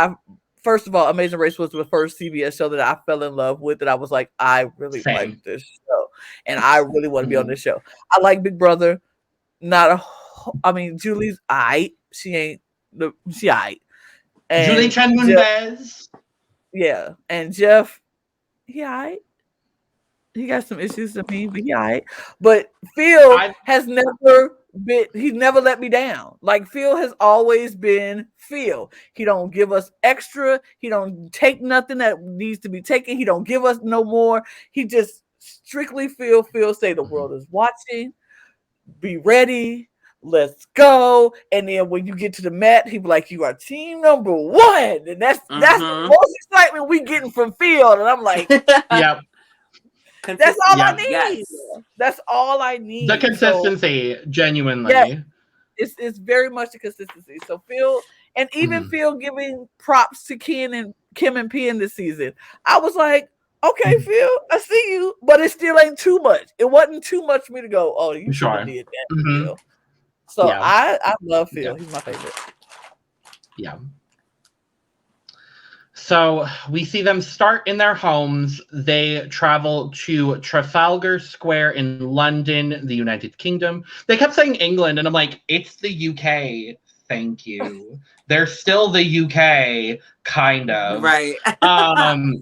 first of all, Amazing Race was the first CBS show that I fell in love with, that I was like, I really like this show, and I really want to be on this show. I like Big Brother. Julie's aight. She aight. Julie Chen-Moonves. Yeah, and Jeff, he aight. He got some issues to me, but he aight. But Phil has never been, he's never let me down. Like, Phil has always been Phil. He don't give us extra. He don't take nothing that needs to be taken. He don't give us no more. He just strictly Phil say the world is watching. Be ready. Let's go. And then when you get to the mat, he be like, you are team number one. And that's the most excitement we getting from Phil. And I'm like, yep. That's all I need. Yes. That's all I need. The consistency, genuinely. Yeah, it's very much the consistency. So Phil, and even Phil giving props to Kim and Penn this season. I was like, okay, Phil, I see you, but it still ain't too much. It wasn't too much for me to go, oh, you should have did that, Phil. So I love Phil. He's my favorite. Yeah. So we see them start in their homes. They travel to Trafalgar Square in London, the United Kingdom. They kept saying England, and I'm like, it's the UK. Thank you. They're still the UK, kind of. Right.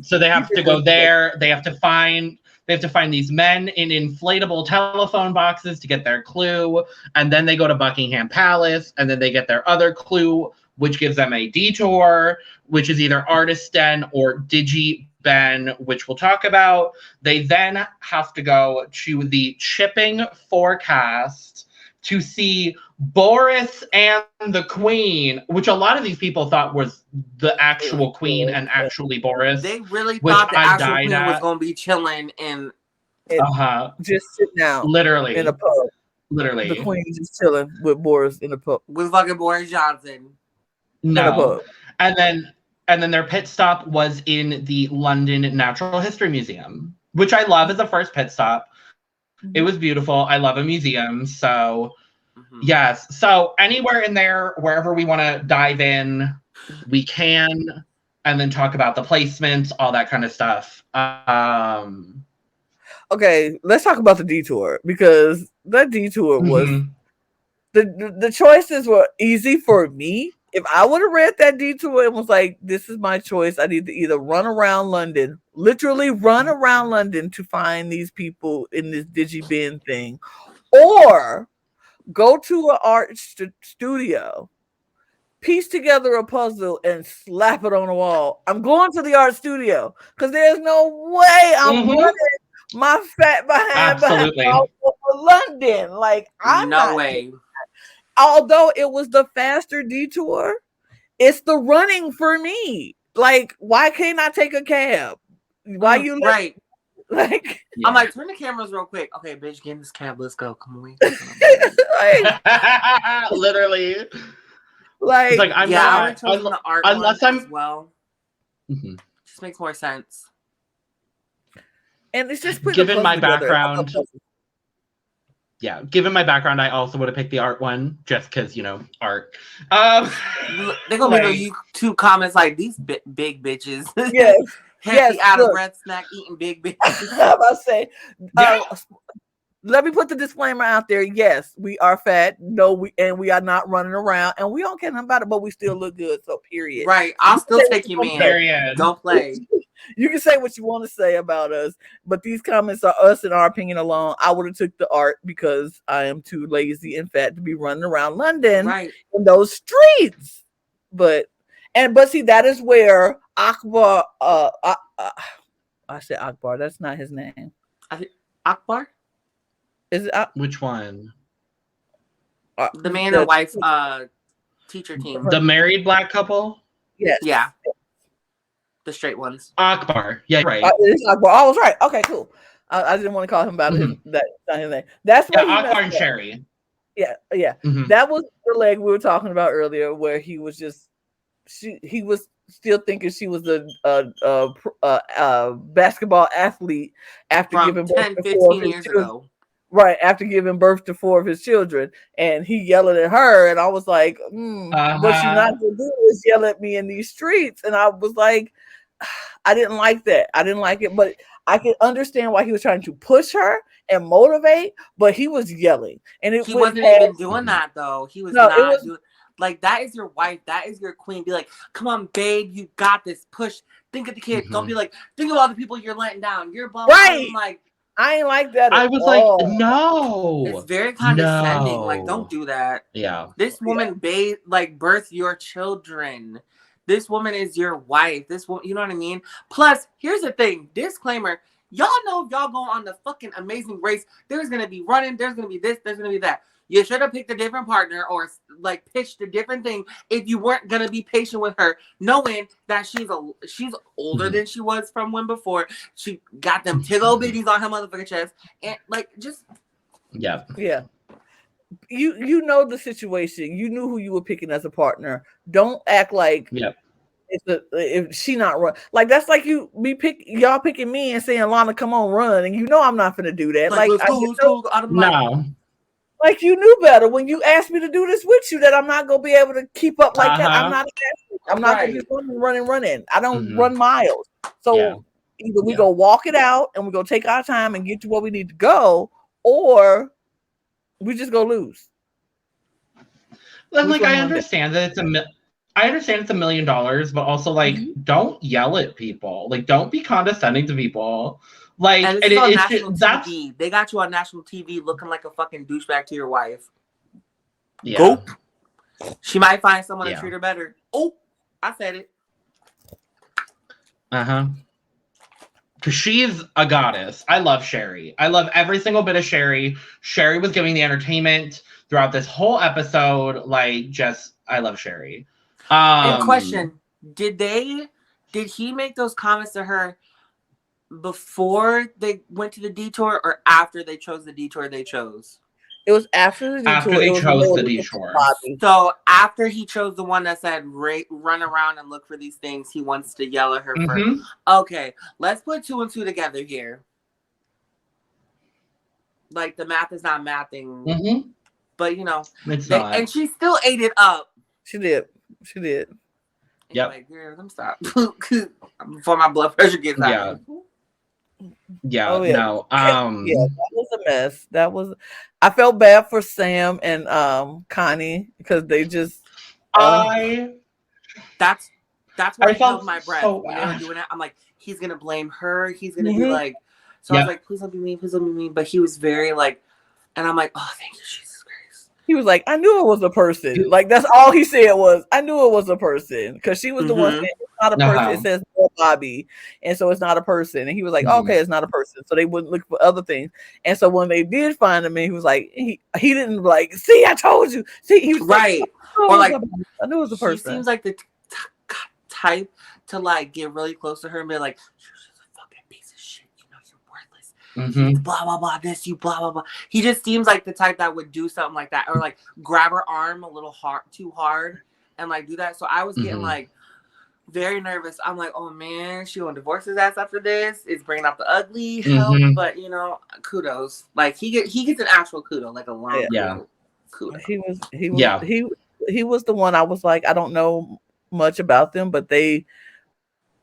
So they have to go there. They have to find these men in inflatable telephone boxes to get their clue. And then they go to Buckingham Palace, and then they get their other clue, which gives them a detour, which is either Artist Den or Digi Ben, which we'll talk about. They then have to go to the chipping forecast to see Boris and the Queen, which a lot of these people thought was the actual Queen and actually Boris. They really thought the actual Queen was going to be chilling and just sitting down. Literally. In a pub. Literally. The Queen just chilling with Boris in a pub. With fucking Boris Johnson. No. And then their pit stop was in the London Natural History Museum, which I love as a first pit stop. It was beautiful. I love a museum. So Mm-hmm. Yes. So anywhere in there, wherever we want to dive in, we can, and then talk about the placements, all that kind of stuff. Okay, let's talk about the detour, because that detour was Mhm. the choices were easy for me. If I would have read that detour and was like, this is my choice, I need to either run around London, literally run around London to find these people in this digibin thing, or go to an art studio, piece together a puzzle and slap it on the wall. I'm going to the art studio because there's no way I'm running my fat behind all over London. Like, I'm no not way. Although it was the faster detour, it's the running for me. Like, why can't I take a cab? Why you right? Like, I'm like, turn the cameras real quick. Okay, bitch, get in this cab. Let's go. Come on. Like, literally. Like, I'm yeah, not, I would have chosen the art unless one as well. Mm-hmm. Just makes more sense. And it's just given my background. Yeah, given my background, I also would have picked the art one just because, art. They're gonna be you two comments like, these big bitches. Yes. Happy out of breath snack eating big bitches. I was about to say, let me put the disclaimer out there. Yes, we are fat. No, we are not running around, and we don't care nothing about it, but we still look good. So, period. Right. I'll still take you, man. Period. Don't play. You can say what you want to say about us, but these comments are us and our opinion alone. I would have took the art because I am too lazy and fat to be running around London in those streets. But see, that is where Akbar. I said Akbar. That's not his name. I think Akbar. Is it which one? The man and wife teacher team. The married black couple? Yes. Yeah. The straight ones. Akbar. Yeah, right. It's Akbar. I was right. Okay, cool. I didn't want to call him about his name. That's what Akbar and Sherry. Yeah. That was the leg we were talking about earlier, where he was just he was still thinking she was a basketball athlete after giving birth to 4 of his children. Right, after giving birth to 4 of his children, and he yelling at her, and I was like, what you're not gonna do is yell at me in these streets. And I was like, I didn't like that. I didn't like it, but I could understand why he was trying to push her and motivate, but he was yelling. And he wasn't even doing that though. He was not doing. Like, that is your wife. That is your queen. Be like, come on, babe, you got this. Push. Think of the kids. Don't be like, think of all the people you're letting down. You're bum. Right. Like, I ain't like that. I was all. Like, no. It's very condescending. No. Like, don't do that. Yeah. This woman birthed your children. This woman is your wife. This woman, you know what I mean? Plus, here's the thing. Disclaimer. Y'all know if y'all go on the fucking Amazing Race, there's going to be running. There's going to be this. There's going to be that. You should have picked a different partner or like pitched a different thing if you weren't gonna be patient with her, knowing that she's older than she was from when before. She got them tiggle bitties on her motherfucking chest, and like just yeah. You know the situation. You knew who you were picking as a partner. Don't act like if she not run. Like, that's like y'all picking me and saying, Lana, come on, run, and you know I'm not gonna do that. Like no. Like, you knew better when you asked me to do this with you, that I'm not gonna be able to keep up like that. I'm not gonna be running. I don't run miles. So either we go walk it out and we go take our time and get to where we need to go, or we just go lose. Then, like, I understand that it's $1 million, but also, like, don't yell at people. Like, don't be condescending to people. Like, and it's on national TV. They got you on national TV looking like a fucking douchebag to your wife. Yeah. Gope. She might find someone to treat her better. Oh, I said it. Because she's a goddess. I love Sherry. I love every single bit of Sherry. Sherry was giving the entertainment throughout this whole episode. Like, I love Sherry. And question, did he make those comments to her before they went to the detour or after they chose the detour they chose? It was after the detour. After they chose the detour. So after he chose the one that said run around and look for these things, he wants to yell at her first. Okay, let's put 2 and 2 together here. Like, the math is not mathing. But you know, It's not. And she still ate it up. She did. Yep. Like, girl, let me stop before my blood pressure gets high. Yeah. Oh, yeah. No. Yeah, that was a mess. I felt bad for Sam and Connie because they just. That's why I held my breath so when they were doing it. I'm like, he's gonna blame her. He's gonna Mm-hmm. be like. So I was like, please don't be mean. Please don't be mean. But he was very like, and I'm like, oh, thank you, Jesus Christ. He was like, I knew it was a person. Like, that's all he said was, I knew it was a person. Because she was the one saying, it's not a person. It says no Bobby. And so it's not a person. And he was like, okay, it's not a person. So they wouldn't look for other things. And so when they did find him, and he was like, he didn't like, see, I told you. See, he was right. Like, or like, I knew it was a person. He seems like the type to like get really close to her and be like, blah blah blah this, you blah blah blah. He just seems like the type that would do something like that, or like grab her arm a little too hard and like do that. So I was getting like very nervous. I'm like, oh man, she gonna divorce his ass after this. It's bringing out the ugly help. But you know, kudos. Like he gets an actual kudo, like a long kudo. He was the one I was like, I don't know much about them, but they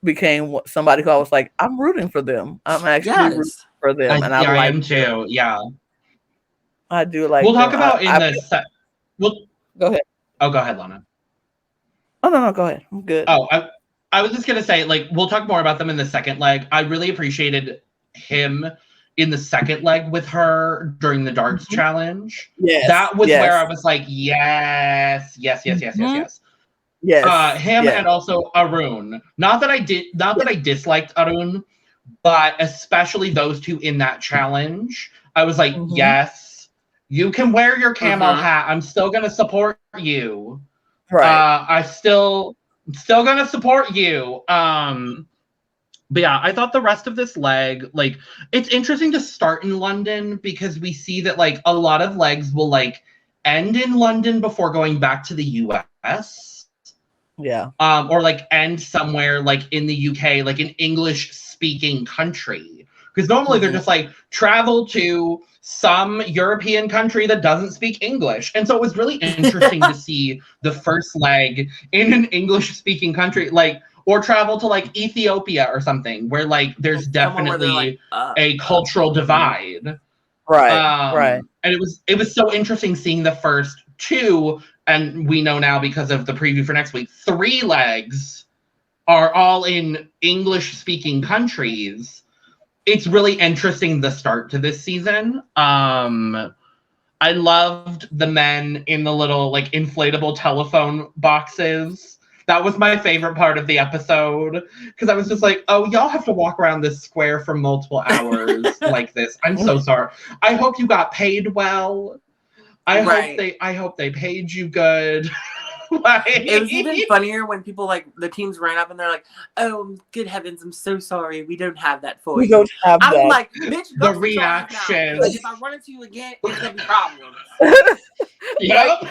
became somebody who I was like, I'm rooting for them. I'm actually rooting for them, and I am too. Yeah, I do like. We'll talk about We'll go ahead. Oh, go ahead, Lana. Oh no, go ahead. I'm good. Oh, I was just gonna say, like, we'll talk more about them in the second leg. I really appreciated him in the second leg with her during the darts challenge. Yes, that was where I was like, yes. Yes. Him and also Arun. Not that I disliked Arun, but especially those two in that challenge. I was like, yes, you can wear your camo hat. I'm still gonna support you. Right. I'm still gonna support you. But yeah, I thought the rest of this leg, like, it's interesting to start in London because we see that like a lot of legs will like end in London before going back to the US. Yeah. Or like end somewhere like in the UK, like an English speaking country. Because normally they're just like travel to some European country that doesn't speak English. And so it was really interesting to see the first leg in an English speaking country, like, or travel to like Ethiopia or something where like there's definitely a cultural divide. Right. And it was so interesting seeing the first two, and we know now because of the preview for next week, 3 legs are all in English speaking countries. It's really interesting, the start to this season. I loved the men in the little like inflatable telephone boxes. That was my favorite part of the episode because I was just like, oh, y'all have to walk around this square for multiple hours like this. I'm so sorry. I hope you got paid well. I hope they paid you good. Like, it was even funnier when people like the teams ran up and they're like, "Oh, good heavens, I'm so sorry, we don't have that for you." We don't have that. I'm like, "Bitch, go the reaction." Like, if I run into you again, it's gonna be problems. Yep.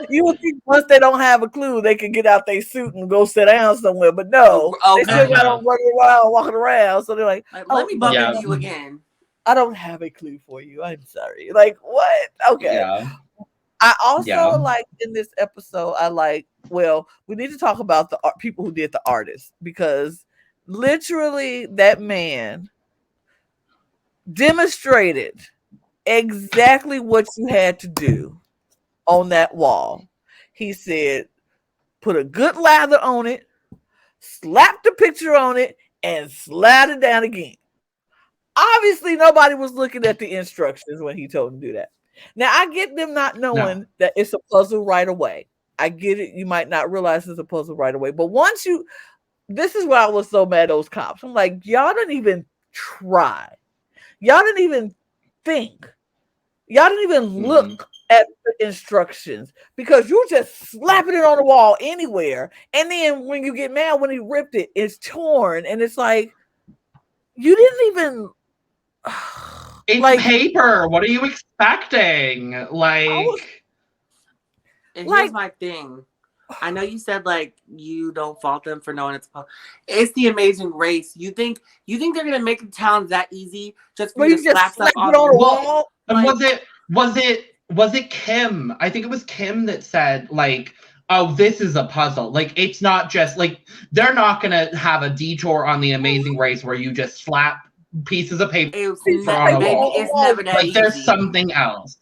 You would think once they don't have a clue, they can get out their suit and go sit down somewhere. But no, they still got them running around, walking around. So they're like, let me bump into you again. I don't have a clue for you. I'm sorry. Like, what? Okay. Yeah. I also like in this episode, we need to talk about the people who did the artists, because literally that man demonstrated exactly what you had to do on that wall. He said, put a good lather on it, slap the picture on it, and slide it down again. Obviously, nobody was looking at the instructions when he told them to do that. Now, I get them not knowing that it's a puzzle right away. I get it. You might not realize it's a puzzle right away. But once this is why I was so mad at those cops. I'm like, y'all didn't even try. Y'all didn't even think. Y'all didn't even look at the instructions, because you just slapping it on the wall anywhere. And then when you get mad when he ripped it, it's torn. And it's like, you didn't even... It's like paper. What are you expecting? Like, and here's my thing. I know you said like you don't fault them for knowing it's the Amazing Race. You think they're gonna make the challenge that easy just for you to slap stuff on the wall? And was it was it Kim? I think it was Kim that said, like, oh, this is a puzzle. Like, it's not just, like, they're not going to have a detour on the Amazing Race where you just slap pieces of paper on a wall. It's never that like, easy. there's something else.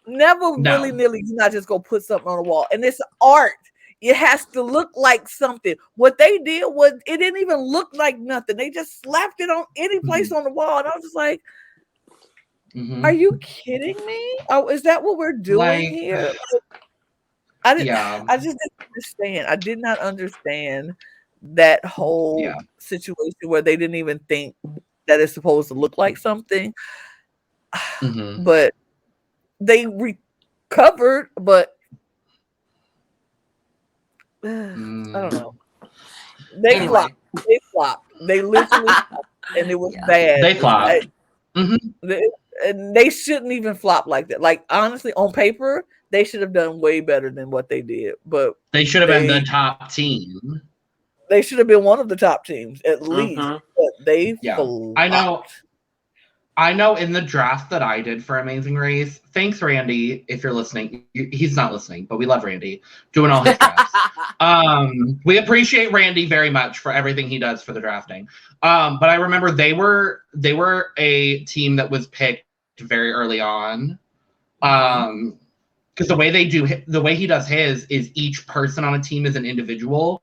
Never willy-nilly, you not just go put something on the wall. And it's art. It has to look like something. What they did was, it didn't even look like nothing. They just slapped it on any place on the wall. And I was just like, are you kidding me? Oh, is that what we're doing here? I just didn't understand. I did not understand that whole situation where they didn't even think that it's supposed to look like something. But they recovered, but I don't know. They flopped. They literally flopped, and it was bad. They flopped. And they shouldn't even flop like that. Like, honestly, on paper, they should have done way better than what they did. But they should have been the top team. They should have been one of the top teams at least. But they flopped. I know in the draft that I did for Amazing Race, thanks, Randy, if you're listening. He's not listening, but we love Randy doing all his drafts. We appreciate Randy very much for everything he does for the drafting. But I remember they were a team that was picked very early on. Because the way he does his is each person on a team is an individual.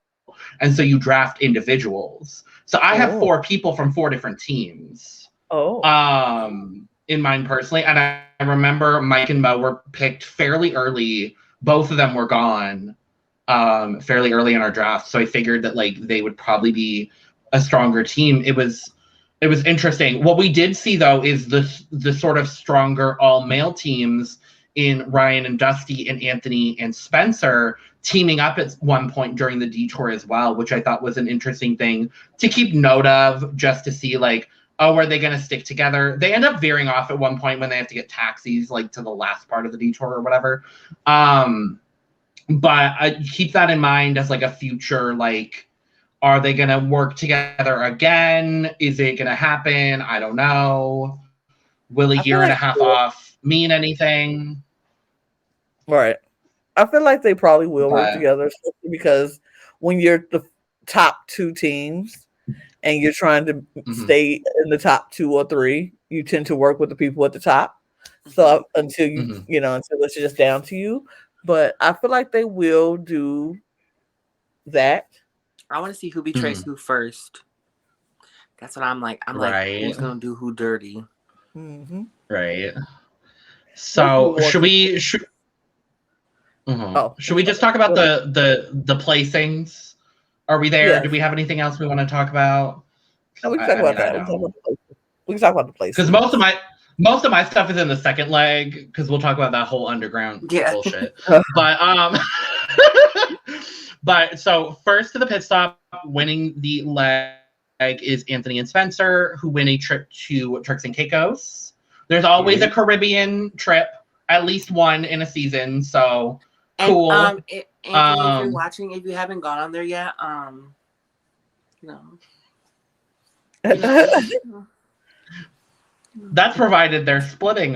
And so you draft individuals. So I have 4 people from 4 different teams. In mine personally. And I remember Mike and Mo were picked fairly early. Both of them were gone fairly early in our draft. So I figured that, like, they would probably be a stronger team. It was interesting. What we did see, though, is the sort of stronger all-male teams in Ryan and Dusty and Anthony and Spencer teaming up at one point during the detour as well, which I thought was an interesting thing to keep note of, just to see, like, oh, are they going to stick together? They end up veering off at one point when they have to get taxis, like, to the last part of the detour or whatever. But I keep that in mind as, like, a future, like, are they going to work together again? Is it going to happen? I don't know. Will a year and a half off mean anything? Right. I feel like they probably will work together, because when you're the top 2 teams and you're trying to stay in the top 2 or 3, you tend to work with the people at the top. So until until it's just down to you. But I feel like they will do that. I want to see who betrays who first. That's what I'm like. I'm like, who's gonna do who dirty? Right. So should we just talk about the placings? Are we there? Yeah. Do we have anything else we want to talk about? No, we can talk about that. We can talk about the places. Because most of my stuff is in the second leg, because we'll talk about that whole underground bullshit. But so first to the pit stop, winning the leg is Anthony and Spencer, who win a trip to Turks and Caicos. There's always a Caribbean trip, at least one in a season. So cool. And if you're watching, if you haven't gone on there yet, that's provided they're splitting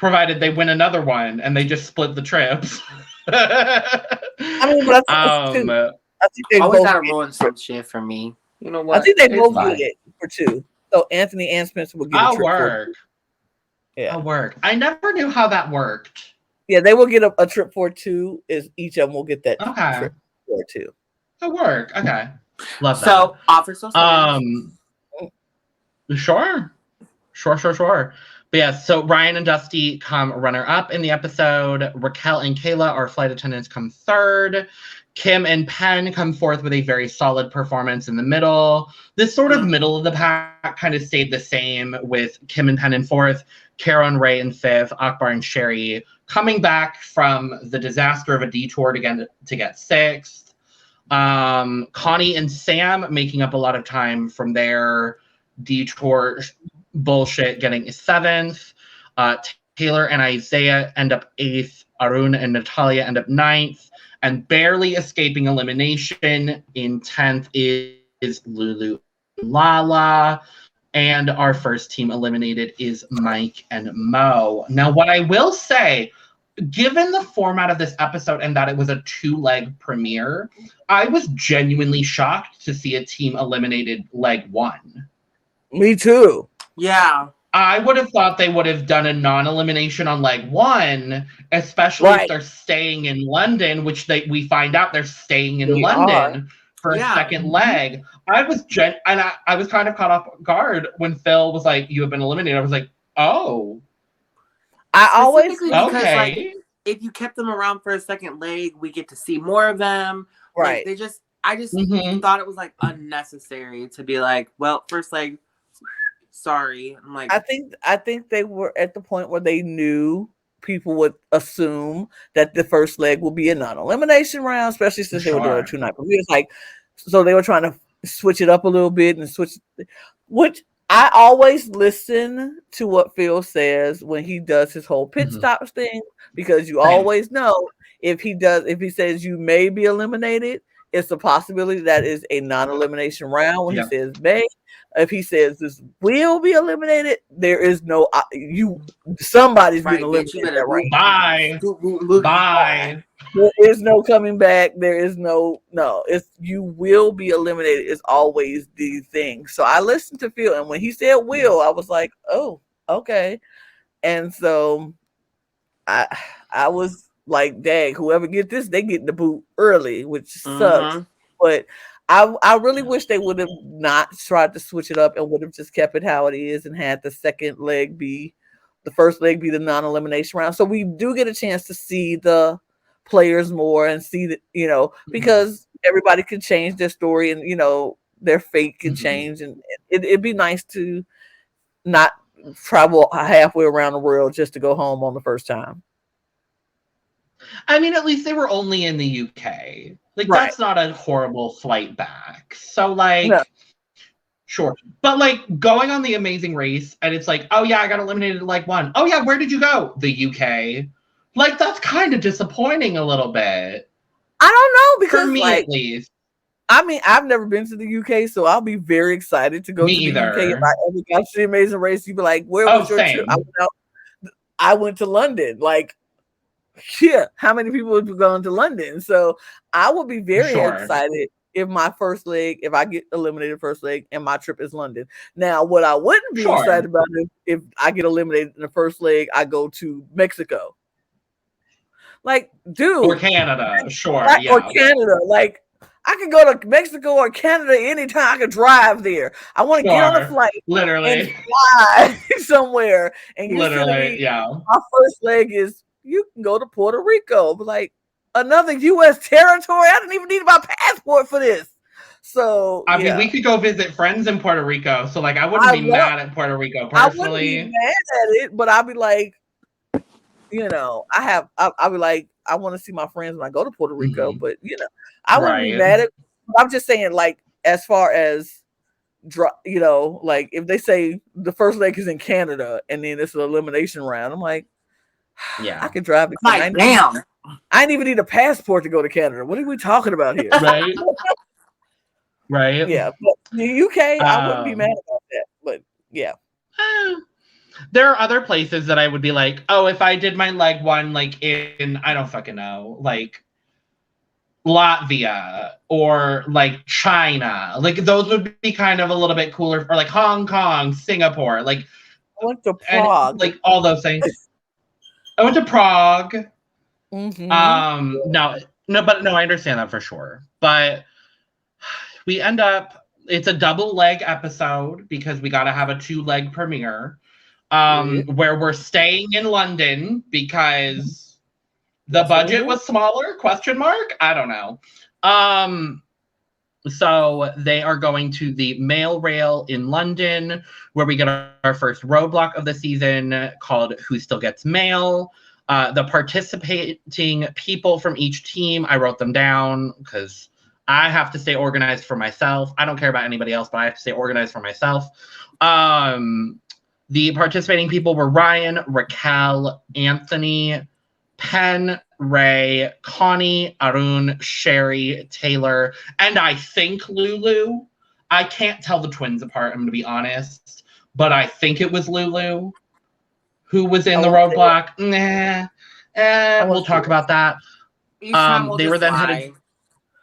provided they win another one and they just split the trips. I mean, but I think they always gotta ruin some shit for me. You know what? I think they both get it for 2. So Anthony and Spencer will get a trip work. I'll work. I never knew how that worked. Yeah, they will get a trip for 2. Is each of them will get that trip for 2. It'll work. Okay. Love that. So offer so Sure. But yeah, so Ryan and Dusty come runner-up in the episode. Raquel and Kayla, our flight attendants, come 3rd. Kim and Penn come 4th with a very solid performance in the middle. This sort of middle of the pack kind of stayed the same, with Kim and Penn in 4th, Caro and Rey in 5th, Akbar and Sherry coming back from the disaster of a detour to get 6th. Connie and Sam making up a lot of time from their detour bullshit, getting 7th. Taylor and Isaiah end up 8th. Arun and Natalia end up 9th. And barely escaping elimination in 10th is Lulu and Lala. And our first team eliminated is Mike and Mo. Now, what I will say, given the format of this episode and that it was a 2-leg premiere, I was genuinely shocked to see a team eliminated leg 1. Me too. Yeah. I would have thought they would have done a non-elimination on leg 1, especially if they're staying in London, which we find out they're staying in London for a second leg. I was I was kind of caught off guard when Phil was like, "You have been eliminated." I was like, "Oh." I always because like, if you kept them around for a second leg, we get to see more of them. Right. Like, I just thought it was like unnecessary to be like, well, first leg. Sorry. I'm like, I think they were at the point where they knew people would assume that the first leg will be a non-elimination round, especially since they were doing a 2-night premiere. It's like, so they were trying to switch it up a little bit and which I always listen to what Phil says when he does his whole pit stops thing, because you always know if he says you may be eliminated, it's a possibility that is a non-elimination round. When he says may, if he says this will be eliminated, there is no somebody's getting eliminated. Bye. There is no coming back. There is no. It's you will be eliminated is always the thing. So I listened to Phil, and when he said will, I was like, oh, okay. And so I was like, dang, whoever get this, they get the boot early, which sucks. But I really wish they would have not tried to switch it up and would have just kept it how it is and had the second leg be the first leg be the non-elimination round. So we do get a chance to see the players more and see that, because everybody can change their story and, their fate can change. And it'd be nice to not travel halfway around the world just to go home on the first time. I mean, at least they were only in the UK. Like, that's not a horrible flight back. So, sure. But, going on The Amazing Race, and it's like, oh, yeah, I got eliminated in leg 1. Oh, yeah, where did you go? The UK. That's kind of disappointing a little bit. I don't know, because, for me, at least. I mean, I've never been to the UK, so I'll be very excited to go to the UK. If I ever got to The Amazing Race, you'd be like, where was your trip? I went to London. How many people would be going to London? So I would be very excited if I get eliminated first leg and my trip is London. Now, what I wouldn't be excited about is if I get eliminated in the first leg, I go to Mexico. Dude. Or Canada, Or Canada. I can go to Mexico or Canada anytime. I can drive there. I want to get on a flight, literally, and fly somewhere. And literally, my first leg is you can go to Puerto Rico, but another U.S. territory. I don't even need my passport for this. So I mean, we could go visit friends in Puerto Rico. So I wouldn't be mad at Puerto Rico personally. I wouldn't be mad at it, but I'd be like, I'll be like, I want to see my friends when I go to Puerto Rico, but I wouldn't be mad at it. I'm just saying, as far as if they say the first leg is in Canada and then it's an elimination round, I'm like, I can drive to Canada. Damn. I didn't even need a passport to go to Canada. What are we talking about here? Right. Right. Yeah. But the UK, I wouldn't be mad about that. But yeah. There are other places that I would be like, oh, if I did my leg 1, in, I don't fucking know, Latvia or China, those would be kind of a little bit cooler, or Hong Kong, Singapore, I went to Prague, and, all those things. I went to Prague. Mm-hmm. No, I understand that for sure. But we end up, it's a double leg episode because we got to have a 2-leg premiere. Where we're staying in London because the budget was smaller, ? I don't know. So they are going to the mail rail in London, where we get our first roadblock of the season called Who Still Gets Mail. The participating people from each team, I wrote them down because I have to stay organized for myself. I don't care about anybody else, but I have to stay organized for myself. The participating people were Ryan, Raquel, Anthony, Penn, Rey, Connie, Arun, Sherry, Taylor, and I think Lulu. I can't tell the twins apart, I'm going to be honest. But I think it was Lulu who was in the roadblock. We'll talk about that. Each time we'll they were then headed.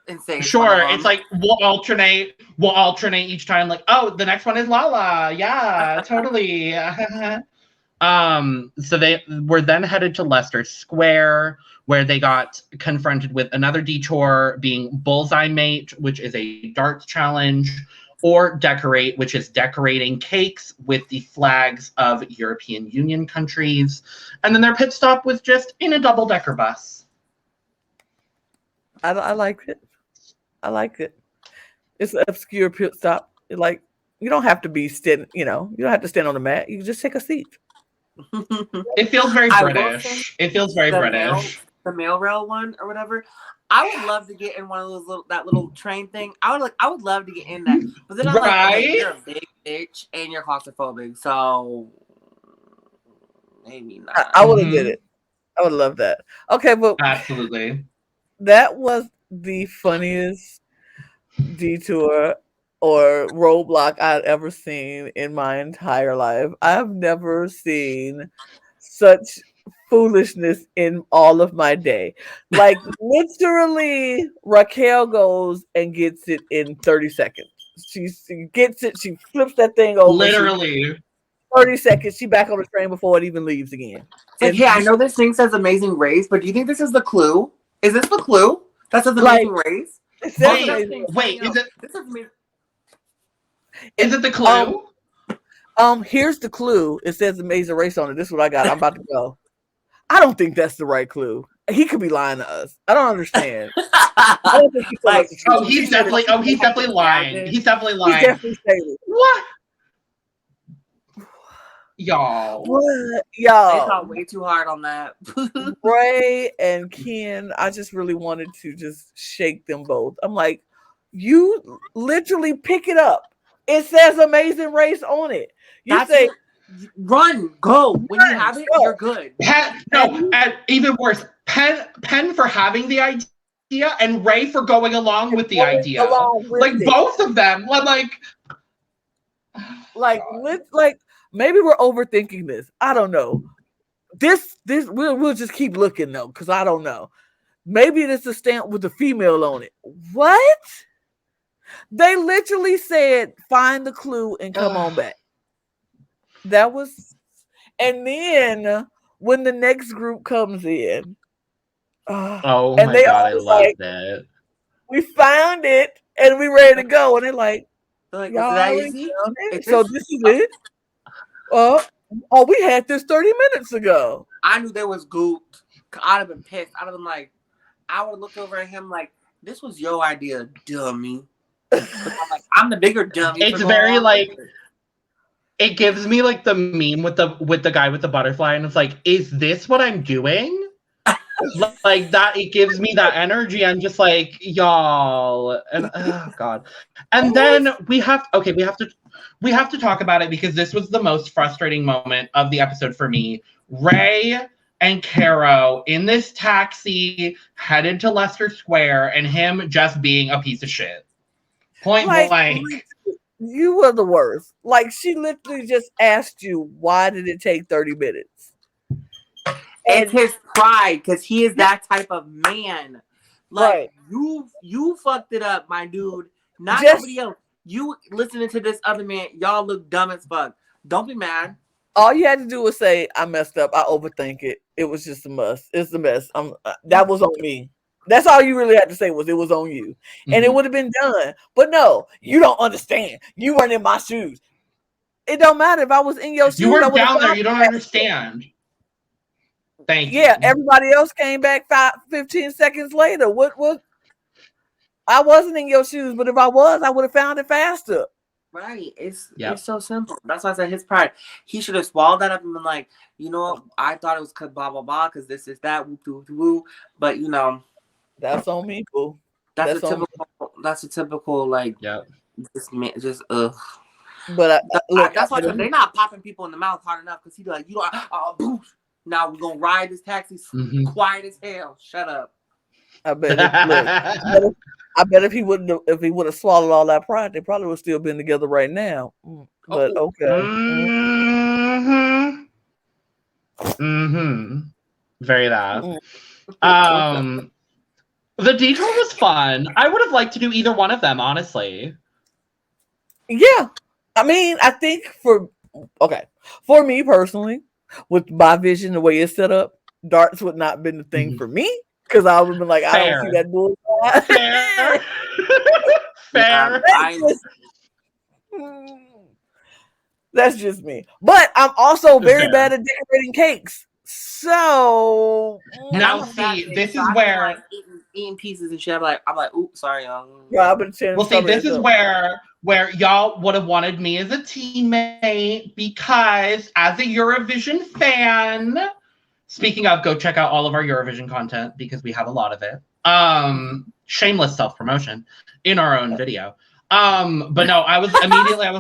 And say sure, it's like we'll alternate each time. Like, oh, the next one is Lala. Yeah, totally. So they were then headed to Leicester Square, where they got confronted with another detour, being Bullseye Mate, which is a darts challenge, or Decorate, which is decorating cakes with the flags of European Union countries. And then their pit stop was just in a double-decker bus. I like it. I like it. It's an obscure pit stop. Like, you don't have to be you don't have to stand on the mat. You can just take a seat. It feels very British. It feels very British. The mail rail one or whatever. I would love to get in one of those little train thing. I would love to get in that. But then I'm like, okay, you're a big bitch and you're claustrophobic, so maybe not. I would have did it. I would love that. Okay, but absolutely. That was the funniest detour or roadblock I'd ever seen in my entire life. I've never seen such foolishness in all of my day. Like, literally, Raquel goes and gets it in 30 seconds. She gets it, she flips that thing over. Literally. 30 seconds, she back on the train before it even leaves again. It's like, hey, I know this thing says Amazing Race, but do you think this is the clue? Is this the clue? That says Amazing Race? Wait, is it? Is it the clue? Here's the clue. It says Amazing Race on it. This is what I got. I'm about to go. I don't think that's the right clue. He could be lying to us. I don't understand. I don't think he's definitely lying. He's definitely lying. He's definitely saying it. What? Y'all. What? Y'all. They thought way too hard on that. Rey and Ken, I just really wanted to just shake them both. I'm like, you literally pick it up. It says Amazing Race on it. You say, run, go. When you have it, you're good. And even worse, Penn for having the idea and Rey for going along with the idea. Like, both of them. Like, maybe we're overthinking this. I don't know. This we'll just keep looking though, because I don't know. Maybe it's a stamp with the female on it. What? They literally said, find the clue and come on back. That was, and then when the next group comes in, oh my God, I love that. We found it and we ready to go, and they're like, y'all, so this is it. We had this 30 minutes ago. I knew there was goop. I'd have been pissed. I'd have been like, I would look over at him like, this was your idea, dummy. I'm like, I'm the bigger dummy. It's very like, it gives me like the meme with the guy with the butterfly, and it's like, is this what I'm doing? Like that, it gives me that energy. I'm just like, y'all, and oh God. And then we have to talk about it, because this was the most frustrating moment of the episode for me. Rey and Caro in this taxi headed to Leicester Square, and him just being a piece of shit. Point blank. You were the worst. Like, she literally just asked you, why did it take 30 minutes? It's his pride, because he is that type of man. Like, you fucked it up, my dude. Not nobody else. You listening to this other man, y'all look dumb as fuck. Don't be mad. All you had to do was say, I messed up. I overthink it. It was just a mess. It's a mess. That was on me. That's all you really had to say, was it was on you. And it would have been done. But no, you don't understand. You weren't in my shoes. It don't matter if I was in your shoes. You were down there. You don't understand. Thank you. Yeah, everybody else came back 15 seconds later. What? I wasn't in your shoes, but if I was, I would have found it faster. Right. It's so simple. That's why I said his pride. He should have swallowed that up and been like, you know what? I thought it was blah, blah, blah, because this is that, woo, woo, woo. But, you know. That's on me, boo. That's a typical, like, just, ugh. But that's why they're not popping people in the mouth hard enough, because he'd be like, you know, boof. Now we're going to ride this taxi quiet as hell. Shut up. I bet if he would have swallowed all that pride, they probably would still been together right now. But okay. Mm-hmm. Mm-hmm. Very that. The detour was fun. I would have liked to do either one of them, honestly. Yeah. I mean, I think for me personally, with my vision, the way it's set up, darts would not have been the thing for me. Because I would have been like, I don't see that bullseye. Fair. Fair. That's just me. But I'm also very bad at decorating cakes. So now see, this is where like, eating pieces and shit. I'm like, oops, sorry, y'all. Yeah, I've been well, see, this is where y'all would have wanted me as a teammate, because as a Eurovision fan, speaking of, go check out all of our Eurovision content because we have a lot of it. Shameless self-promotion in our own video. But no, I was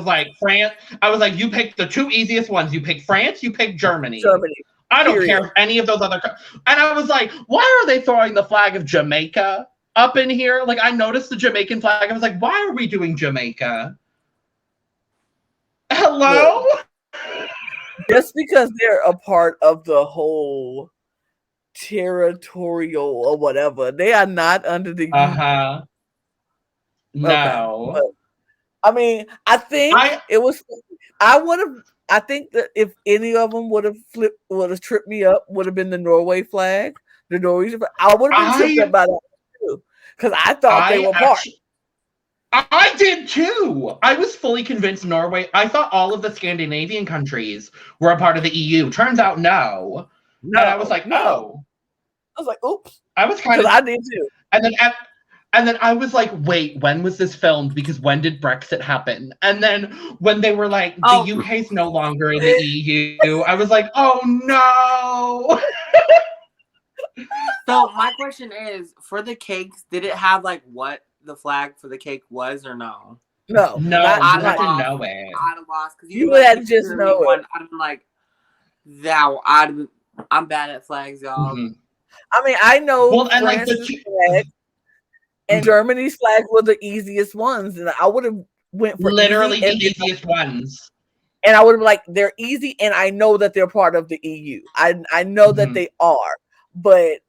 like, France. I was like, you picked the two easiest ones. You picked France, you picked Germany. I don't care if any of those other. And I was like, why are they throwing the flag of Jamaica up in here? Like, I noticed the Jamaican flag. I was like, why are we doing Jamaica? Hello? Just because they're a part of the whole territorial or whatever, they are not under the. No. Okay. I mean, I think it was. I think that if any of them would have tripped me up, would have been the Norway flag, the Norwegian flag. I would have been tripped up by that too, because I thought they were part. I did too. I was fully convinced Norway. I thought all of the Scandinavian countries were a part of the EU. Turns out, no. And I was like, no. I was like, oops. I was kind of. I did too. And then I was like, wait, when was this filmed? Because when did Brexit happen? And then when they were like, the UK's no longer in the EU, I was like, oh no. So my question is, for the cakes, did it have like what the flag for the cake was or no? No, I didn't know it. I'd have lost because you would have just know it. I'd have been like, I'm bad at flags, y'all. Mm-hmm. I mean, I know. Well, and like flag and Germany's flag were the easiest ones, and I would have went for literally the easiest ones. And I would have like, they're easy, and I know that they're part of the EU. I know that they are, but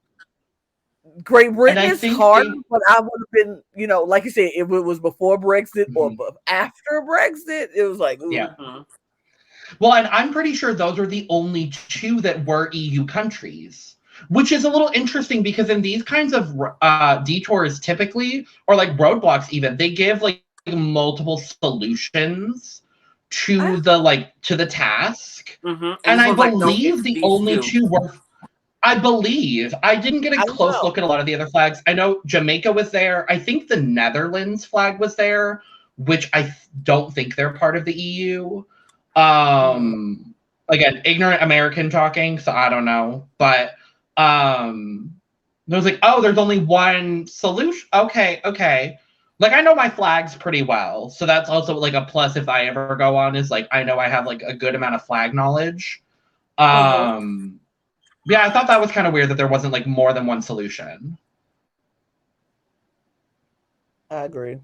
Great Britain is hard. But I would have been, like you said, if it was before Brexit or after Brexit, it was like, ooh. Yeah. Well, and I'm pretty sure those are the only two that were EU countries. Which is a little interesting because in these kinds of detours typically, or like roadblocks even, they give like multiple solutions to the task. Mm-hmm. And I believe the only two were, I didn't get a close look at a lot of the other flags. I know Jamaica was there. I think the Netherlands flag was there, which I don't think they're part of the EU. Again, ignorant American talking, so I don't know. But I was like, oh, there's only one solution. Okay. Like, I know my flags pretty well. So that's also like a plus if I ever go on, is like, I know I have like a good amount of flag knowledge. Yeah, I thought that was kind of weird that there wasn't like more than one solution. I agree.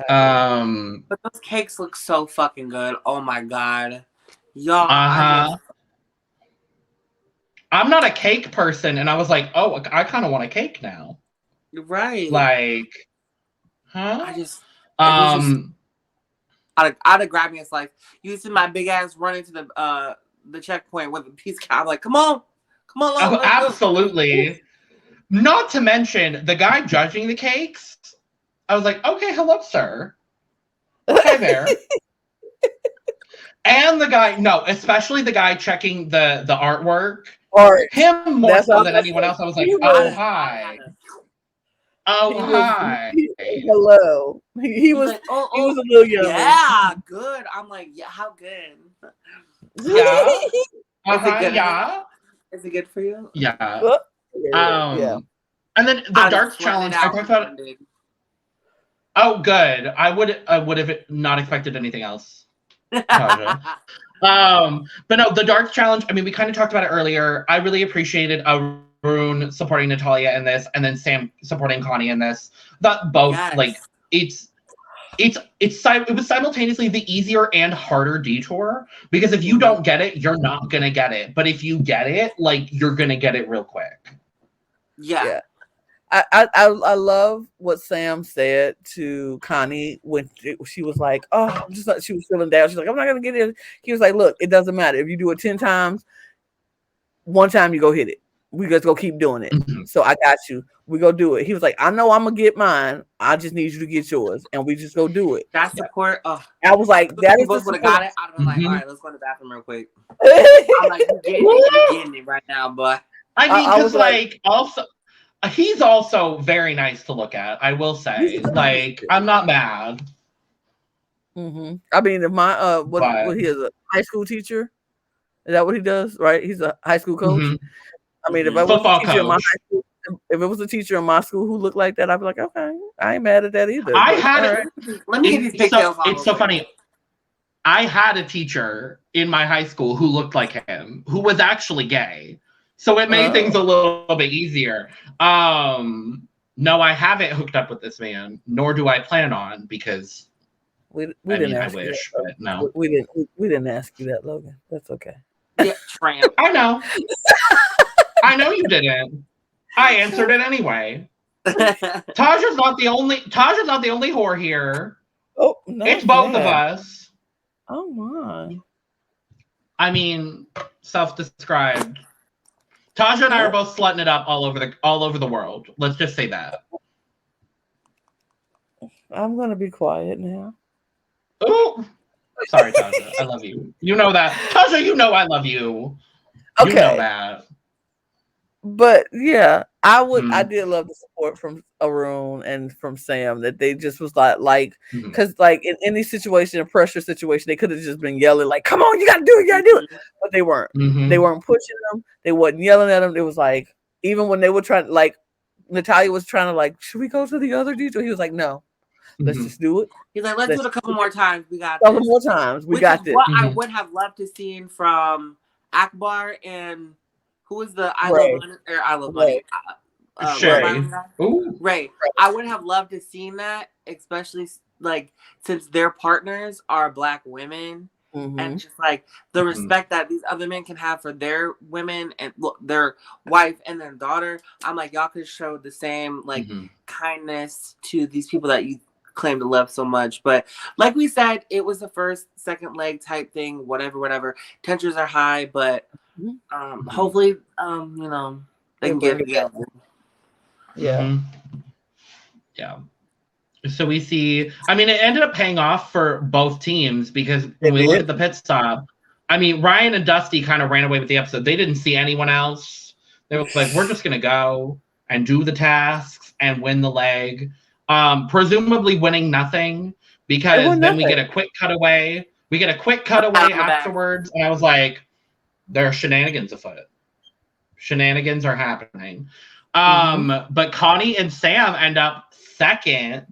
But those cakes look so fucking good. Oh my God. Y'all. I'm not a cake person, and I was like, oh, I kind of want a cake now. Right. Like, huh? I'd have grabbed me a slice. You see my big ass running to the checkpoint with a piece of cow. I'm like, come on. Oh, absolutely. Not to mention, the guy judging the cakes, I was like, okay, hello, sir. Okay, there. And the guy, especially the guy checking the artwork. Him more so than anyone else. I was like, oh, hi. Hi. Hello. He was like, he was a little young. Yeah, good. I'm like, yeah, how good? Yeah. Yeah. Is it good for you? Yeah. Yeah. And then the darts challenge, I talked about it. Oh, good. I would have not expected anything else. But no, the darts challenge, I mean, we kind of talked about it earlier. I really appreciated a Arun supporting Natalia in this, and then Sam supporting Connie in this. That both like it was simultaneously the easier and harder detour, because if you don't get it, you're not gonna get it. But if you get it, like, you're gonna get it real quick. Yeah. I love what Sam said to Connie when she was like, "Oh, I'm just not." She was feeling down. She's like, "I'm not gonna get it." He was like, "Look, it doesn't matter if you do it 10 times. One time you go hit it. We just go keep doing it. So I got you. We go do it." He was like, "I know I'm gonna get mine. I just need you to get yours, and we just go do it." That support. I was like, "That is the would have got it. I'd have been like, "All right, let's go to the bathroom real quick." I'm like, "You're getting it right now, but." I mean, because like also. He's also very nice to look at, I will say. Like, I'm not mad. I mean, if my what he is, a high school teacher? Is that what he does? Right? He's a high school coach. I mean, if I was a teacher in my high school, if it was a teacher in my school who looked like that, I'd be like, okay, I ain't mad at that either. I had let me get these pigtails off. It's so funny. I had a teacher in my high school who looked like him, who was actually gay. So it made things a little bit easier. No, I haven't hooked up with this man, nor do I plan on, because we didn't ask I you wish, that, but no. We didn't ask you that, Logan. That's okay. Yeah, tramp. I know. I know you didn't. I answered it anyway. Tajja's not the only whore here. Oh, no, it's both of us. Oh my. I mean, self-described. Tajja and I are both slutting it up all over the world. Let's just say that. I'm gonna be quiet now. Oh, sorry, Tajja. I love you. You know that, Tajja. You know I love you. Okay. You know that. But yeah, I did love the support from Arun and from Sam, that they just was like, because like in any situation, a pressure situation, they could have just been yelling like, "Come on, you gotta do it, you gotta do it," but they weren't. They weren't pushing them. They wasn't yelling at them. It was like, even when they were trying, like Natalia was trying to like, "Should we go to the other detour?" He was like, "No, let's just do it." He's like, "Let's do it a couple more times. We got this. A couple more times. We got this." What I would have loved to see from Akbar and who is the I Love Money? Sherry. Rey. I would have loved to seen that, especially like since their partners are Black women, and just like the respect that these other men can have for their women and their wife and their daughter. I'm like, y'all could show the same like kindness to these people that you claim to love so much. But like we said, it was the first, second leg type thing. Whatever. Tensions are high, but. Hopefully, you know, they can get together. Yeah. Yeah. So we see, I mean, it ended up paying off for both teams, because when we look at the pit stop, I mean, Ryan and Dusty kind of ran away with the episode. They didn't see anyone else. They were like, we're just going to go and do the tasks and win the leg. Presumably winning nothing, because then we get a quick cutaway. We get a quick cutaway afterwards. And I was like, there are shenanigans afoot. Shenanigans are happening. But Connie and Sam end up second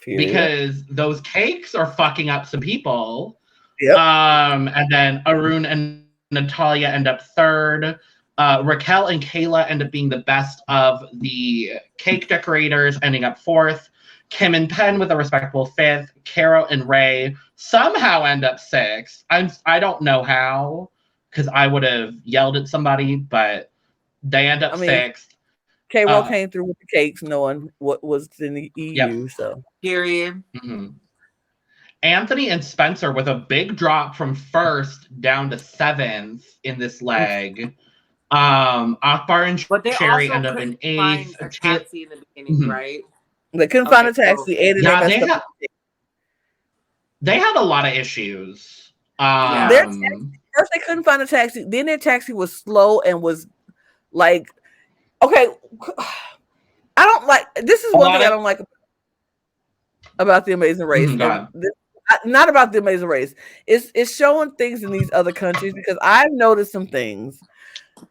because those cakes are fucking up some people. Yep. And then Arun and Natalia end up third. Raquel and Kayla end up being the best of the cake decorators, ending up fourth. Kim and Penn with a respectable fifth. Caro and Rey somehow end up sixth. I don't know how, because I would have yelled at somebody, but they end up sixth. K-Roll came through with the cakes, knowing what was in the EU. So period. Anthony and Spencer with a big drop from first down to seventh in this leg. Akbar and Sherry end up in eighth. A taxi in the beginning, right? They couldn't find a taxi. They had a lot of issues. First, they couldn't find a taxi. Then their taxi was slow and was like, okay, I don't like. This is one thing I don't like about The Amazing Race. Not about The Amazing Race. It's showing things in these other countries, because I've noticed some things.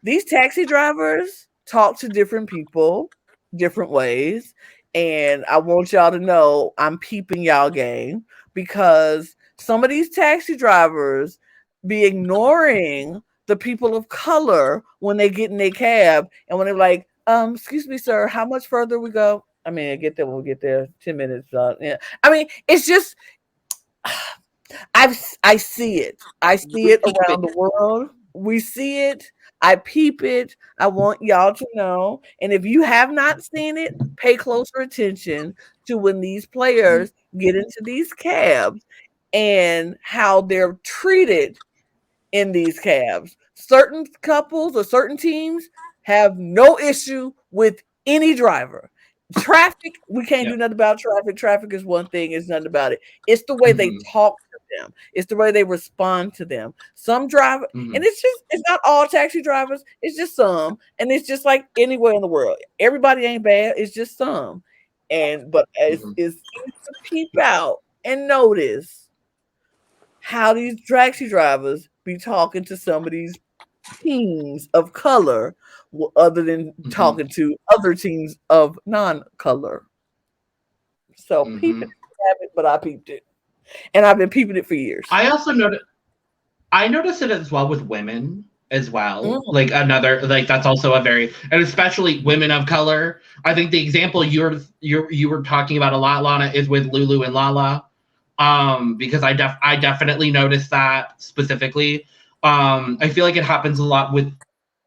These taxi drivers talk to different people different ways, and I want y'all to know I'm peeping y'all game, because some of these taxi drivers be ignoring the people of color when they get in their cab and when they're like, excuse me, sir, how much further we go? I mean, I get there when we get there, 10 minutes. Yeah. I mean, it's just I see it. I see it around the world. We see it. I peep it. I want y'all to know. And if you have not seen it, pay closer attention to when these players get into these cabs and how they're treated in these cabs. Certain couples or certain teams have no issue with any driver. Traffic, we can't do nothing about traffic. Traffic is one thing, it's nothing about it. It's the way they talk to them, it's the way they respond to them. Some driver, and it's not all taxi drivers, it's just some, and it's just like anywhere in the world. Everybody ain't bad, it's just some. But it's easy to peep out and notice how these taxi drivers be talking to some of these teams of color other than talking to other teams of non-color. So peep it, but I peeped it. And I've been peeping it for years. I also noticed it as well with women as well. Like that's also a very, and especially women of color. I think the example you were talking about a lot, Lana, is with Lulu and Lala. Because I definitely noticed that specifically. I feel like it happens a lot with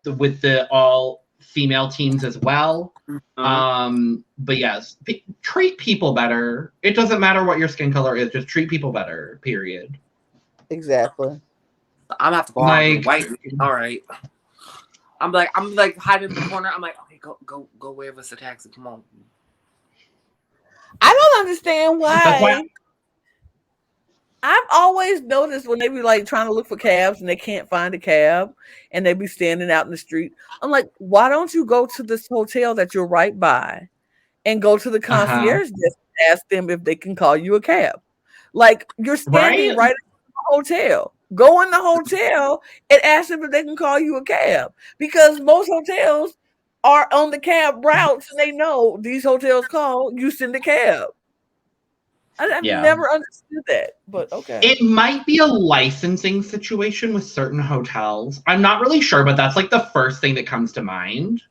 the all female teams as well. But yes, treat people better. It doesn't matter what your skin color is, just treat people better, period. Exactly. I'm gonna have to go on white. All right. I'm like hiding in the corner. I'm like, okay, go wave us a taxi. Come on. I don't understand why. I've always noticed when they be like trying to look for cabs and they can't find a cab and they be standing out in the street. I'm like, why don't you go to this hotel that you're right by and go to the concierge desk and ask them if they can call you a cab? Like, you're standing right in the hotel. Go in the hotel and ask them if they can call you a cab, because most hotels are on the cab routes and they know these hotels call, you send a cab. I've never understood that, but okay. It might be a licensing situation with certain hotels. I'm not really sure, but that's like the first thing that comes to mind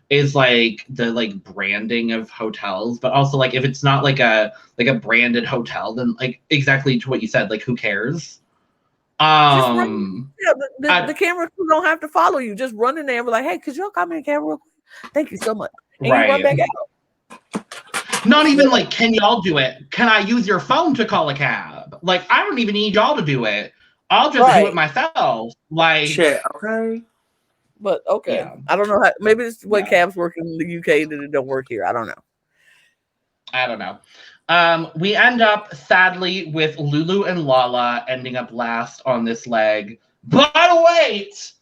is like the like branding of hotels. But also like if it's not like a branded hotel, then like exactly to what you said, like who cares? The camera crew don't have to follow you. Just run in there and be like, hey, could y'all call me a camera real quick? Thank you so much. And you run back out. Not even like, can y'all do it? Can I use your phone to call a cab? Like, I don't even need y'all to do it. I'll just do it myself. Like, shit, okay. But okay. Yeah. I don't know how, maybe it's the way cabs work in the UK that it don't work here. I don't know. We end up, sadly, with Lulu and Lala ending up last on this leg. But wait!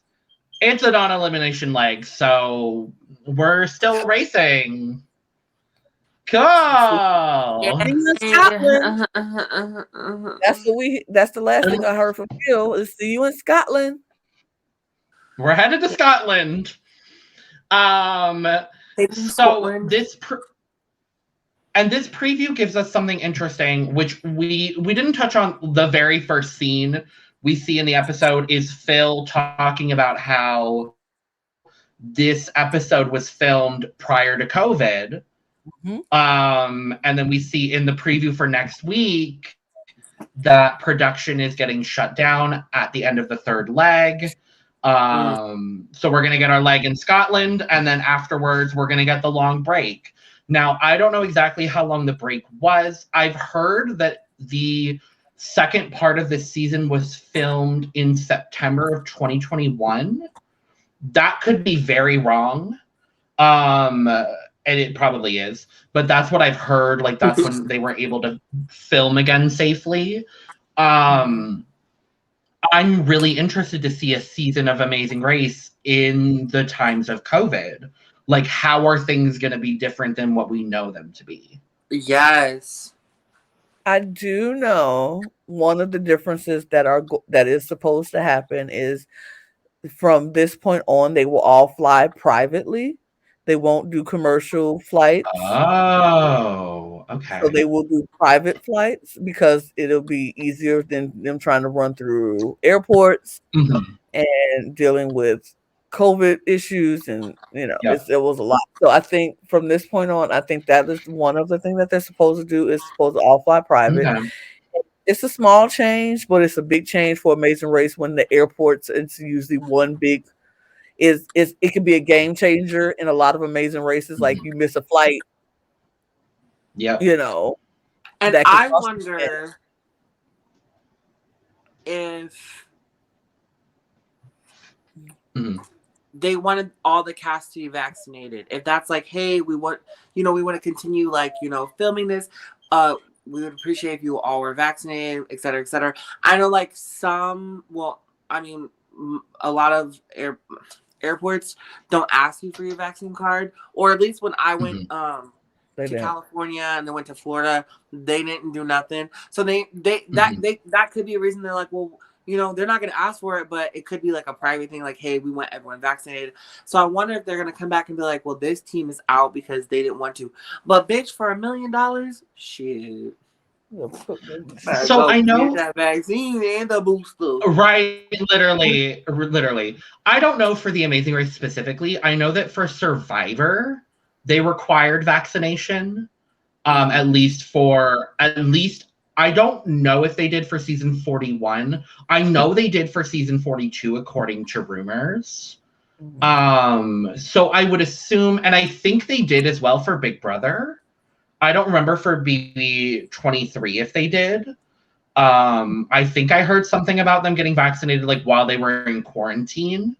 It's a non-elimination leg, so we're still racing. Cool. Scotland. That's the last thing I heard from Phil is see you in Scotland. We're headed to Scotland. So this preview gives us something interesting, which we didn't touch on. The very first scene we see in the episode is Phil talking about how this episode was filmed prior to COVID. And then we see in the preview for next week that production is getting shut down at the end of the third leg. So we're going to get our leg in Scotland, and then afterwards we're going to get the long break. Now, I don't know exactly how long the break was. I've heard that the second part of this season was filmed in September of 2021. That could be very wrong. And it probably is, but that's what I've heard. Like, that's when they were able to film again safely. I'm really interested to see a season of Amazing Race in the times of COVID. Like, how are things going to be different than what we know them to be? Yes. I do know one of the differences that is supposed to happen is from this point on, they will all fly privately. They won't do commercial flights. Oh, okay. So they will do private flights because it'll be easier than them trying to run through airports and dealing with COVID issues, and Yep. it was a lot. So I think from this point on, I think that is one of the things that they're supposed to do, is supposed to all fly private. Okay. It's a small change, but it's a big change for Amazing Race. When the airports, it's usually one big it can be a game changer in a lot of Amazing Races. Like you miss a flight, Yep. And that can I cost wonder if they wanted all the cast to be vaccinated. If that's like, hey, we want to continue filming this. We would appreciate if you all were vaccinated, et cetera, et cetera. I know a lot of airports don't ask you for your vaccine card, or at least when I went to California and then went to Florida, they didn't do nothing. So that could be a reason. They're like, well, they're not going to ask for it, but it could be like a private thing. Like, hey, we want everyone vaccinated. So I wonder if they're going to come back and be like, well, this team is out because they didn't want to. But bitch, for $1 million, shit. So I know that vaccine and the booster. Right, literally. I don't know for the Amazing Race specifically. I know that for Survivor, they required vaccination. At least I don't know if they did for season 41. I know they did for season 42, according to rumors. So I would assume, and I think they did as well for Big Brother. I don't remember for BB23 if they did. I think I heard something about them getting vaccinated while they were in quarantine.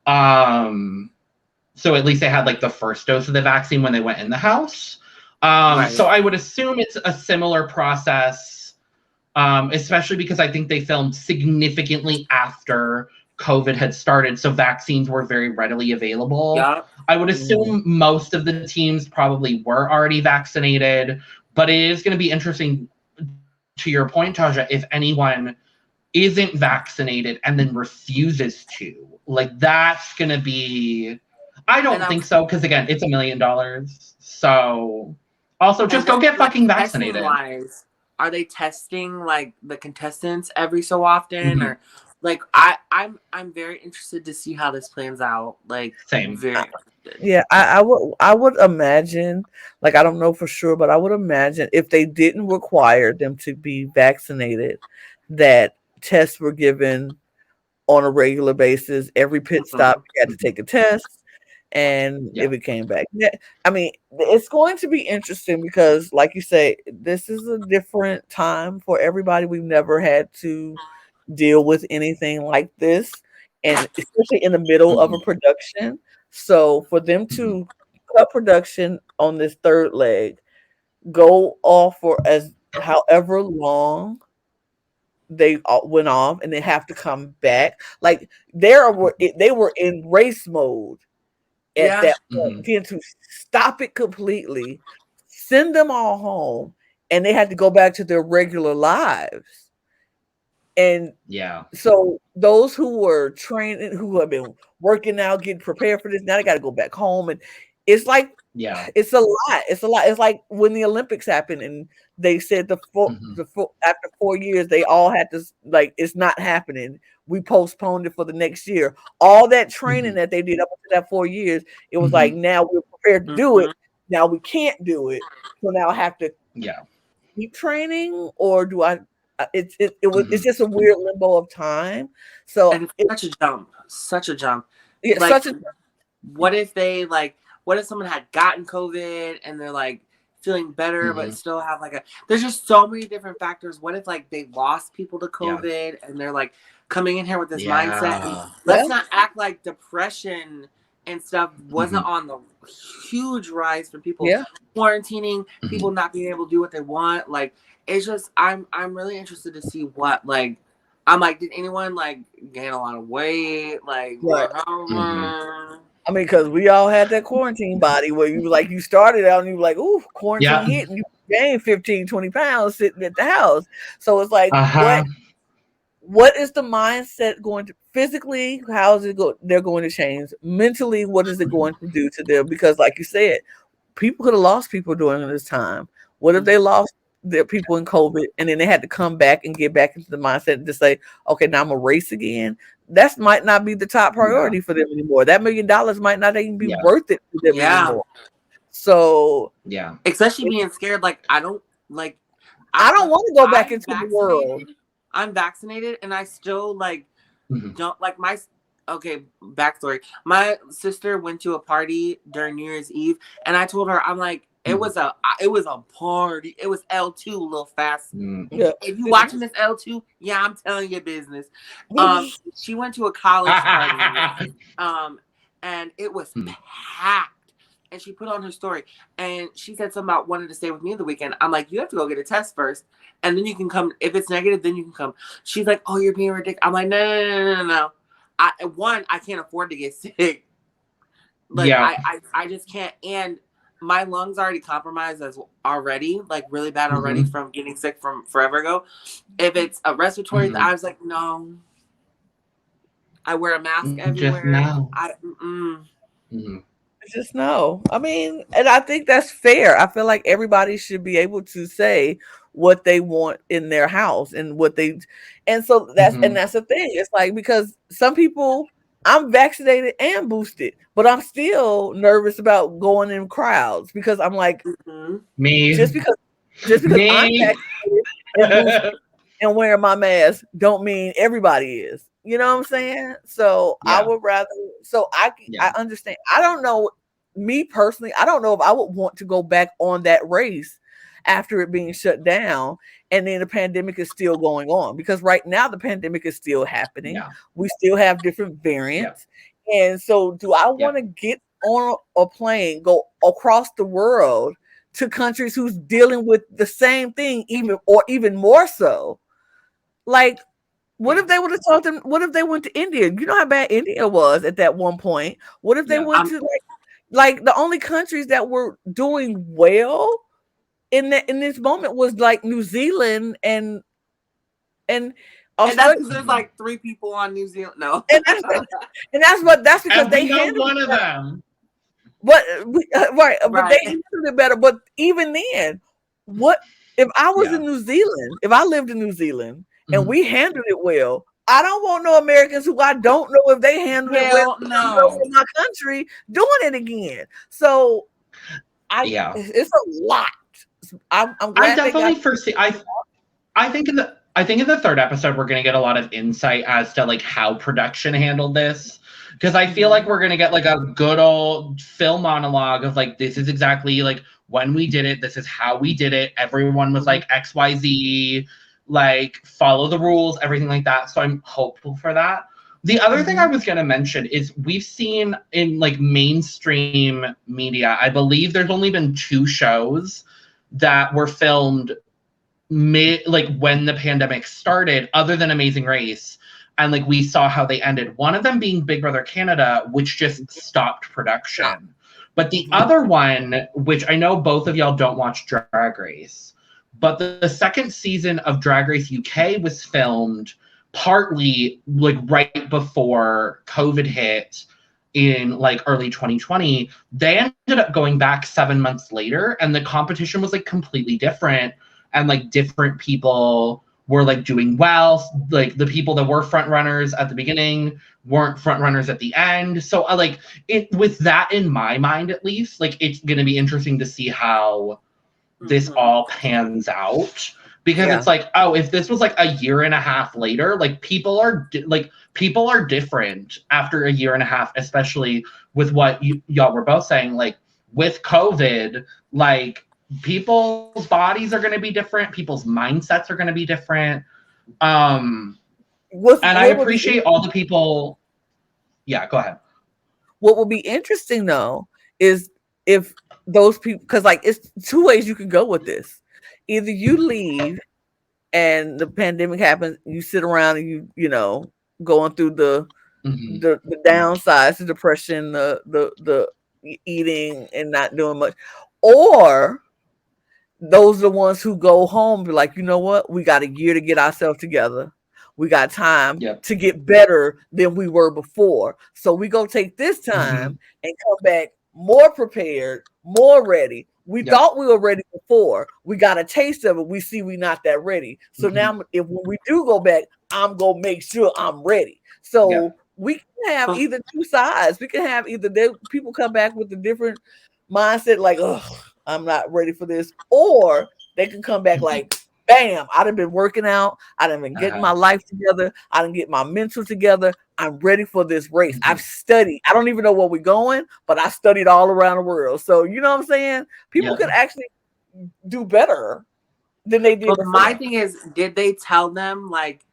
So at least they had the first dose of the vaccine when they went in the house. Right. So I would assume it's a similar process, especially because I think they filmed significantly after COVID had started, so vaccines were very readily available. Yep. I would assume most of the teams probably were already vaccinated, but it is going to be interesting, to your point, Tajja, if anyone isn't vaccinated and then refuses to. That's going to be... I don't think so, because again, it's $1 million. So also just go get fucking vaccinated. Are they testing the contestants every so often, or I'm very interested to see how this plans out. Same. Very yeah, I would imagine, I don't know for sure, but I would imagine if they didn't require them to be vaccinated, that tests were given on a regular basis. Every pit stop you had to take a test. And if it came back, I mean, it's going to be interesting because, like you say, this is a different time for everybody. We've never had to deal with anything like this, and especially in the middle of a production. So for them to cut production on this third leg, go off for however long they went off, and they have to come back. They were in race mode at that point. Then to stop it completely, send them all home, and they had to go back to their regular lives. And so those who were training, who have been working out, getting prepared for this, now they got to go back home. And it's it's a lot. It's a lot. It's like when the Olympics happened and they said after 4 years, they all had to, it's not happening. We postponed it for the next year. All that training that they did up to that 4 years, it was now we're prepared to do it. Now we can't do it. So now I have to keep training, or do I? It's just a weird limbo of time. So and it's such a jump. Yeah, what if what if someone had gotten COVID and they're feeling better but still have there's just so many different factors. What if they lost people to COVID and they're coming in here with this mindset? And let's not act like depression and stuff wasn't on the huge rise for people quarantining, people not being able to do what they want. It's just I'm really interested to see what did anyone gain a lot of weight? I mean, because we all had that quarantine body where you started out and you were like, ooh, quarantine hit, and you gained 15, 20 pounds sitting at the house. So it's what is the mindset going to physically? How is it go? They're going to change mentally. What is it going to do to them? Because, like you said, people could have lost people during this time. What if they lost their people in COVID and then they had to come back and get back into the mindset and just say, okay, now I'm a race again? that might not be the top priority for them anymore. That $1 million might not even be worth it to them anymore. So especially being scared. Like I don't want to go back into the world. I'm vaccinated, and I still don't like my. Okay, backstory. My sister went to a party during New Year's Eve, and I told her, I'm like, it was a party. It was L2, little fast. Yeah. If you watching this L2, I'm telling you business. She went to a college party, and it was packed. And she put on her story, and she said something about wanting to stay with me the weekend. I'm like, you have to go get a test first, and then you can come. If it's negative, then you can come. She's like, oh, you're being ridiculous. I'm like, no. I can't afford to get sick. I just can't. And my lungs already compromised already, like really bad already from getting sick from forever ago. If it's a respiratory, I was like, no. I wear a mask everywhere. Just no. I mean, and I think that's fair. I feel like everybody should be able to say what they want in their house and what they, and so that's the thing. It's like, because some people, I'm vaccinated and boosted, but I'm still nervous about going in crowds because I'm like, me just because me. I'm vaccinated and boosted and wearing my mask don't mean everybody is. You know what I'm saying? So I would rather. So I understand. I don't know. Me personally, I don't know if I would want to go back on that race after it being shut down, and then the pandemic is still going on, because right now the pandemic is still happening. We still have different variants, and so do I want to get on a plane, go across the world to countries who's dealing with the same thing, even more so? Like, what if they would have told them? What if they went to India? You know how bad India was at that one point. What if they went to like the only countries that were doing well in this moment was like New Zealand and Australia. And that's because there's like 3 people on New Zealand. No, and that's because they handled one of them. But but they handled it better. But even then, what if I was in New Zealand? If I lived in New Zealand and we handled it well, I don't want no Americans who I don't know if they handle it well in my country doing it again. So it's a lot. I'm glad I definitely foresee. I think in the third episode we're gonna get a lot of insight as to like how production handled this, because I feel like we're gonna get like a good old film monologue of like, this is exactly like when we did it. This is how we did it. Everyone was like XYZ. Like, follow the rules, everything like that. So I'm hopeful for that. The other thing I was going to mention is we've seen in like mainstream media, I believe there's only been 2 shows that were filmed like when the pandemic started, other than Amazing Race. And like we saw how they ended. One of them being Big Brother Canada, which just stopped production. But the other one, which I know both of y'all don't watch Drag Race, but the second season of Drag Race UK was filmed partly like right before COVID hit in like early 2020. They ended up going back 7 months later, and the competition was like completely different. And like different people were like doing well. Like the people that were front runners at the beginning weren't front runners at the end. So like it, with that in my mind, at least, like it's going to be interesting to see how this all pans out, because it's like, oh, if this was like a year and a half later, like people are different after a year and a half, especially with what y'all were both saying, like with COVID, like people's bodies are going to be different, people's mindsets are going to be different. And I appreciate all the people. Yeah, go ahead. What will be interesting though is if those people, because like it's 2 ways you can go with this. Either you leave and the pandemic happens, you sit around and you know going through the downsides, the depression, the eating and not doing much, or those are the ones who go home and be like, you know what, we got a year to get ourselves together. We got time to get better than we were before. So we go take this time and come back more prepared, more ready. We thought we were ready before. We got a taste of it. We see we're not that ready. So now, when we do go back, I'm gonna make sure I'm ready. So we can have either two sides. We can have either people come back with a different mindset, like, "Oh, I'm not ready for this," or they can come back like, "Bam! I done been working out. I done been getting my life together. I done get my mental together. I'm ready for this race. I've studied. I don't even know where we're going, but I studied all around the world." So you know what I'm saying? People could actually do better than they did. But my thing is, did they tell them like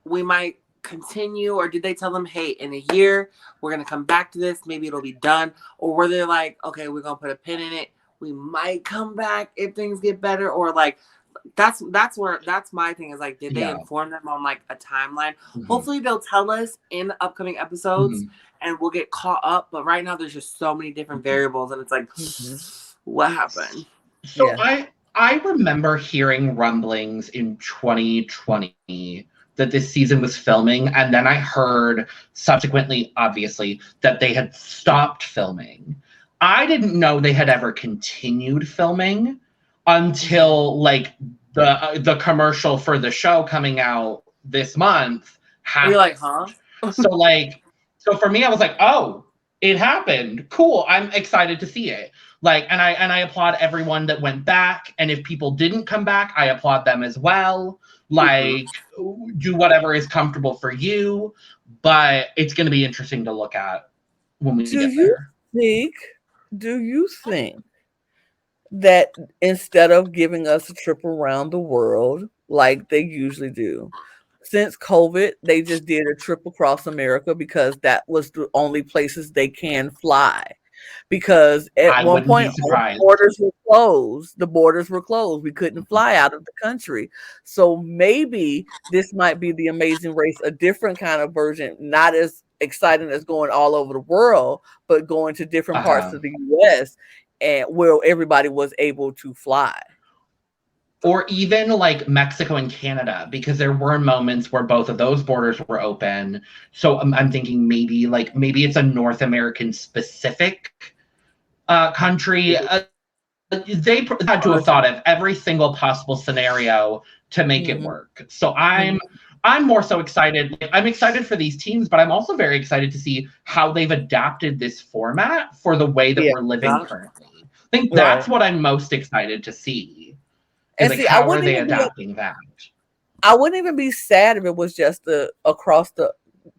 we might continue, or did they tell them, hey, in a year we're gonna come back to this, maybe it'll be done? Or were they like, okay, we're gonna put a pin in it, we might come back if things get better? Or like that's my thing is like, did they inform them on like a timeline? Hopefully they'll tell us in the upcoming episodes and we'll get caught up, but right now there's just so many different variables and it's like what happened? So I remember hearing rumblings in 2020 that this season was filming, and then I heard subsequently, obviously, that they had stopped filming. I didn't know they had ever continued filming until like the commercial for the show coming out this month happened. You're like, huh? So for me, I was like, oh, it happened. Cool. I'm excited to see it. Like, and I applaud everyone that went back. And if people didn't come back, I applaud them as well. Like, do whatever is comfortable for you. But it's going to be interesting to look at when we get there. Do you think that instead of giving us a trip around the world like they usually do, since COVID, they just did a trip across America because that was the only places they can fly? Because at one point, the borders were closed. The borders were closed. We couldn't fly out of the country. So maybe this might be the Amazing Race, a different kind of version, not as exciting as going all over the world, but going to different parts of the U.S. and where everybody was able to fly. Or even like Mexico and Canada, because there were moments where both of those borders were open. So I'm thinking maybe it's a North American specific country. They had to have thought of every single possible scenario to make it work. So I'm more so excited. I'm excited for these teams, but I'm also very excited to see how they've adapted this format for the way that we're living currently. I think that's what I'm most excited to see. And like, how are they adapting that? I wouldn't even be sad if it was just across the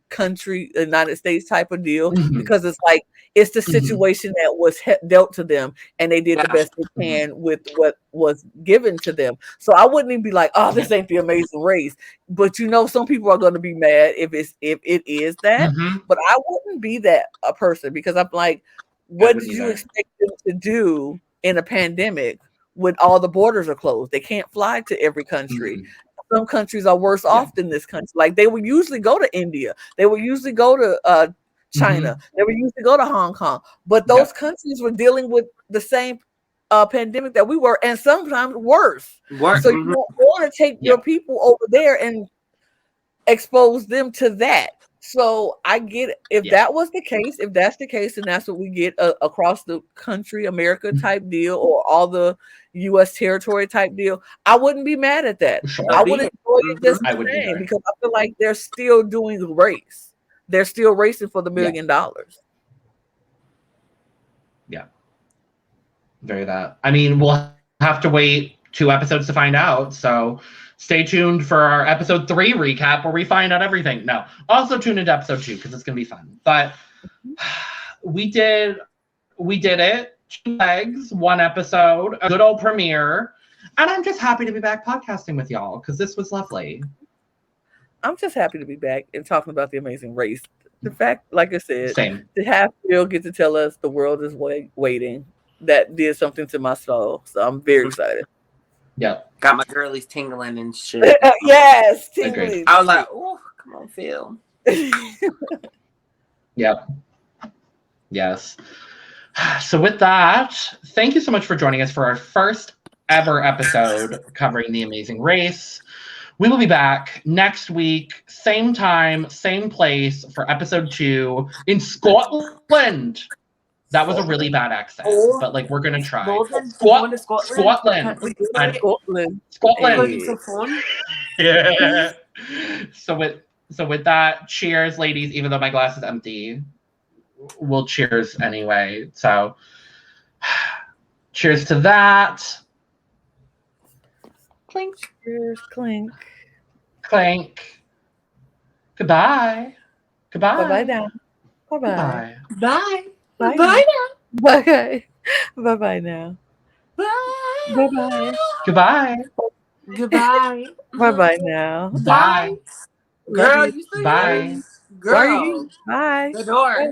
country, United States type of deal, because it's like it's the situation that was dealt to them, and they did the best they can with what was given to them. So I wouldn't even be like, "Oh, this ain't the Amazing Race." But some people are going to be mad if it is that. But I wouldn't be that a person, because I'm like, what did you expect them to do in a pandemic? When all the borders are closed, they can't fly to every country. Some countries are worse off than this country. Like they would usually go to India, they would usually go to China, they would usually go to Hong Kong. But those countries were dealing with the same pandemic that we were, and sometimes worse. So you don't want to take your people over there and expose them to that. So I get it. If that was the case, if that's the case, and that's what we get across the country, America type deal, or all the U.S. territory type deal, I wouldn't be mad at that. I would enjoy it just the same, because I feel like they're still doing the race. They're still racing for the $1 million. Yeah. Very that. I mean, we'll have to wait 2 episodes to find out. So stay tuned for our episode 3 recap where we find out everything. No, also tune into episode 2 because it's going to be fun. But we did it. 2 legs, 1 episode, a good old premiere. And I'm just happy to be back podcasting with y'all because this was lovely. I'm just happy to be back and talking about the Amazing Race. The fact, like I said, to have Phil get to tell us the world is waiting, that did something to my soul. So I'm very excited. Yep. Got my girlies tingling and shit. Yes, tingling. I was like, oh, come on, Phil. Yep. Yes. So with that, thank you so much for joining us for our first ever episode covering The Amazing Race. We will be back next week, same time, same place for episode 2 in Scotland. That was a really bad accent, but like we're gonna try. Scotland. Scotland. Scotland. Yeah. So with that, cheers, ladies. Even though my glass is empty, we'll cheers anyway. So, cheers to that. Clink. Cheers, clink. Clink. Goodbye. Goodbye. Bye-bye now. Bye-bye. Bye. Bye. Bye now. Bye. Bye-bye now. Bye. Bye-bye. Goodbye. Goodbye. Bye-bye now. Bye. Girl, you still Bye. Girl. Bye. The door.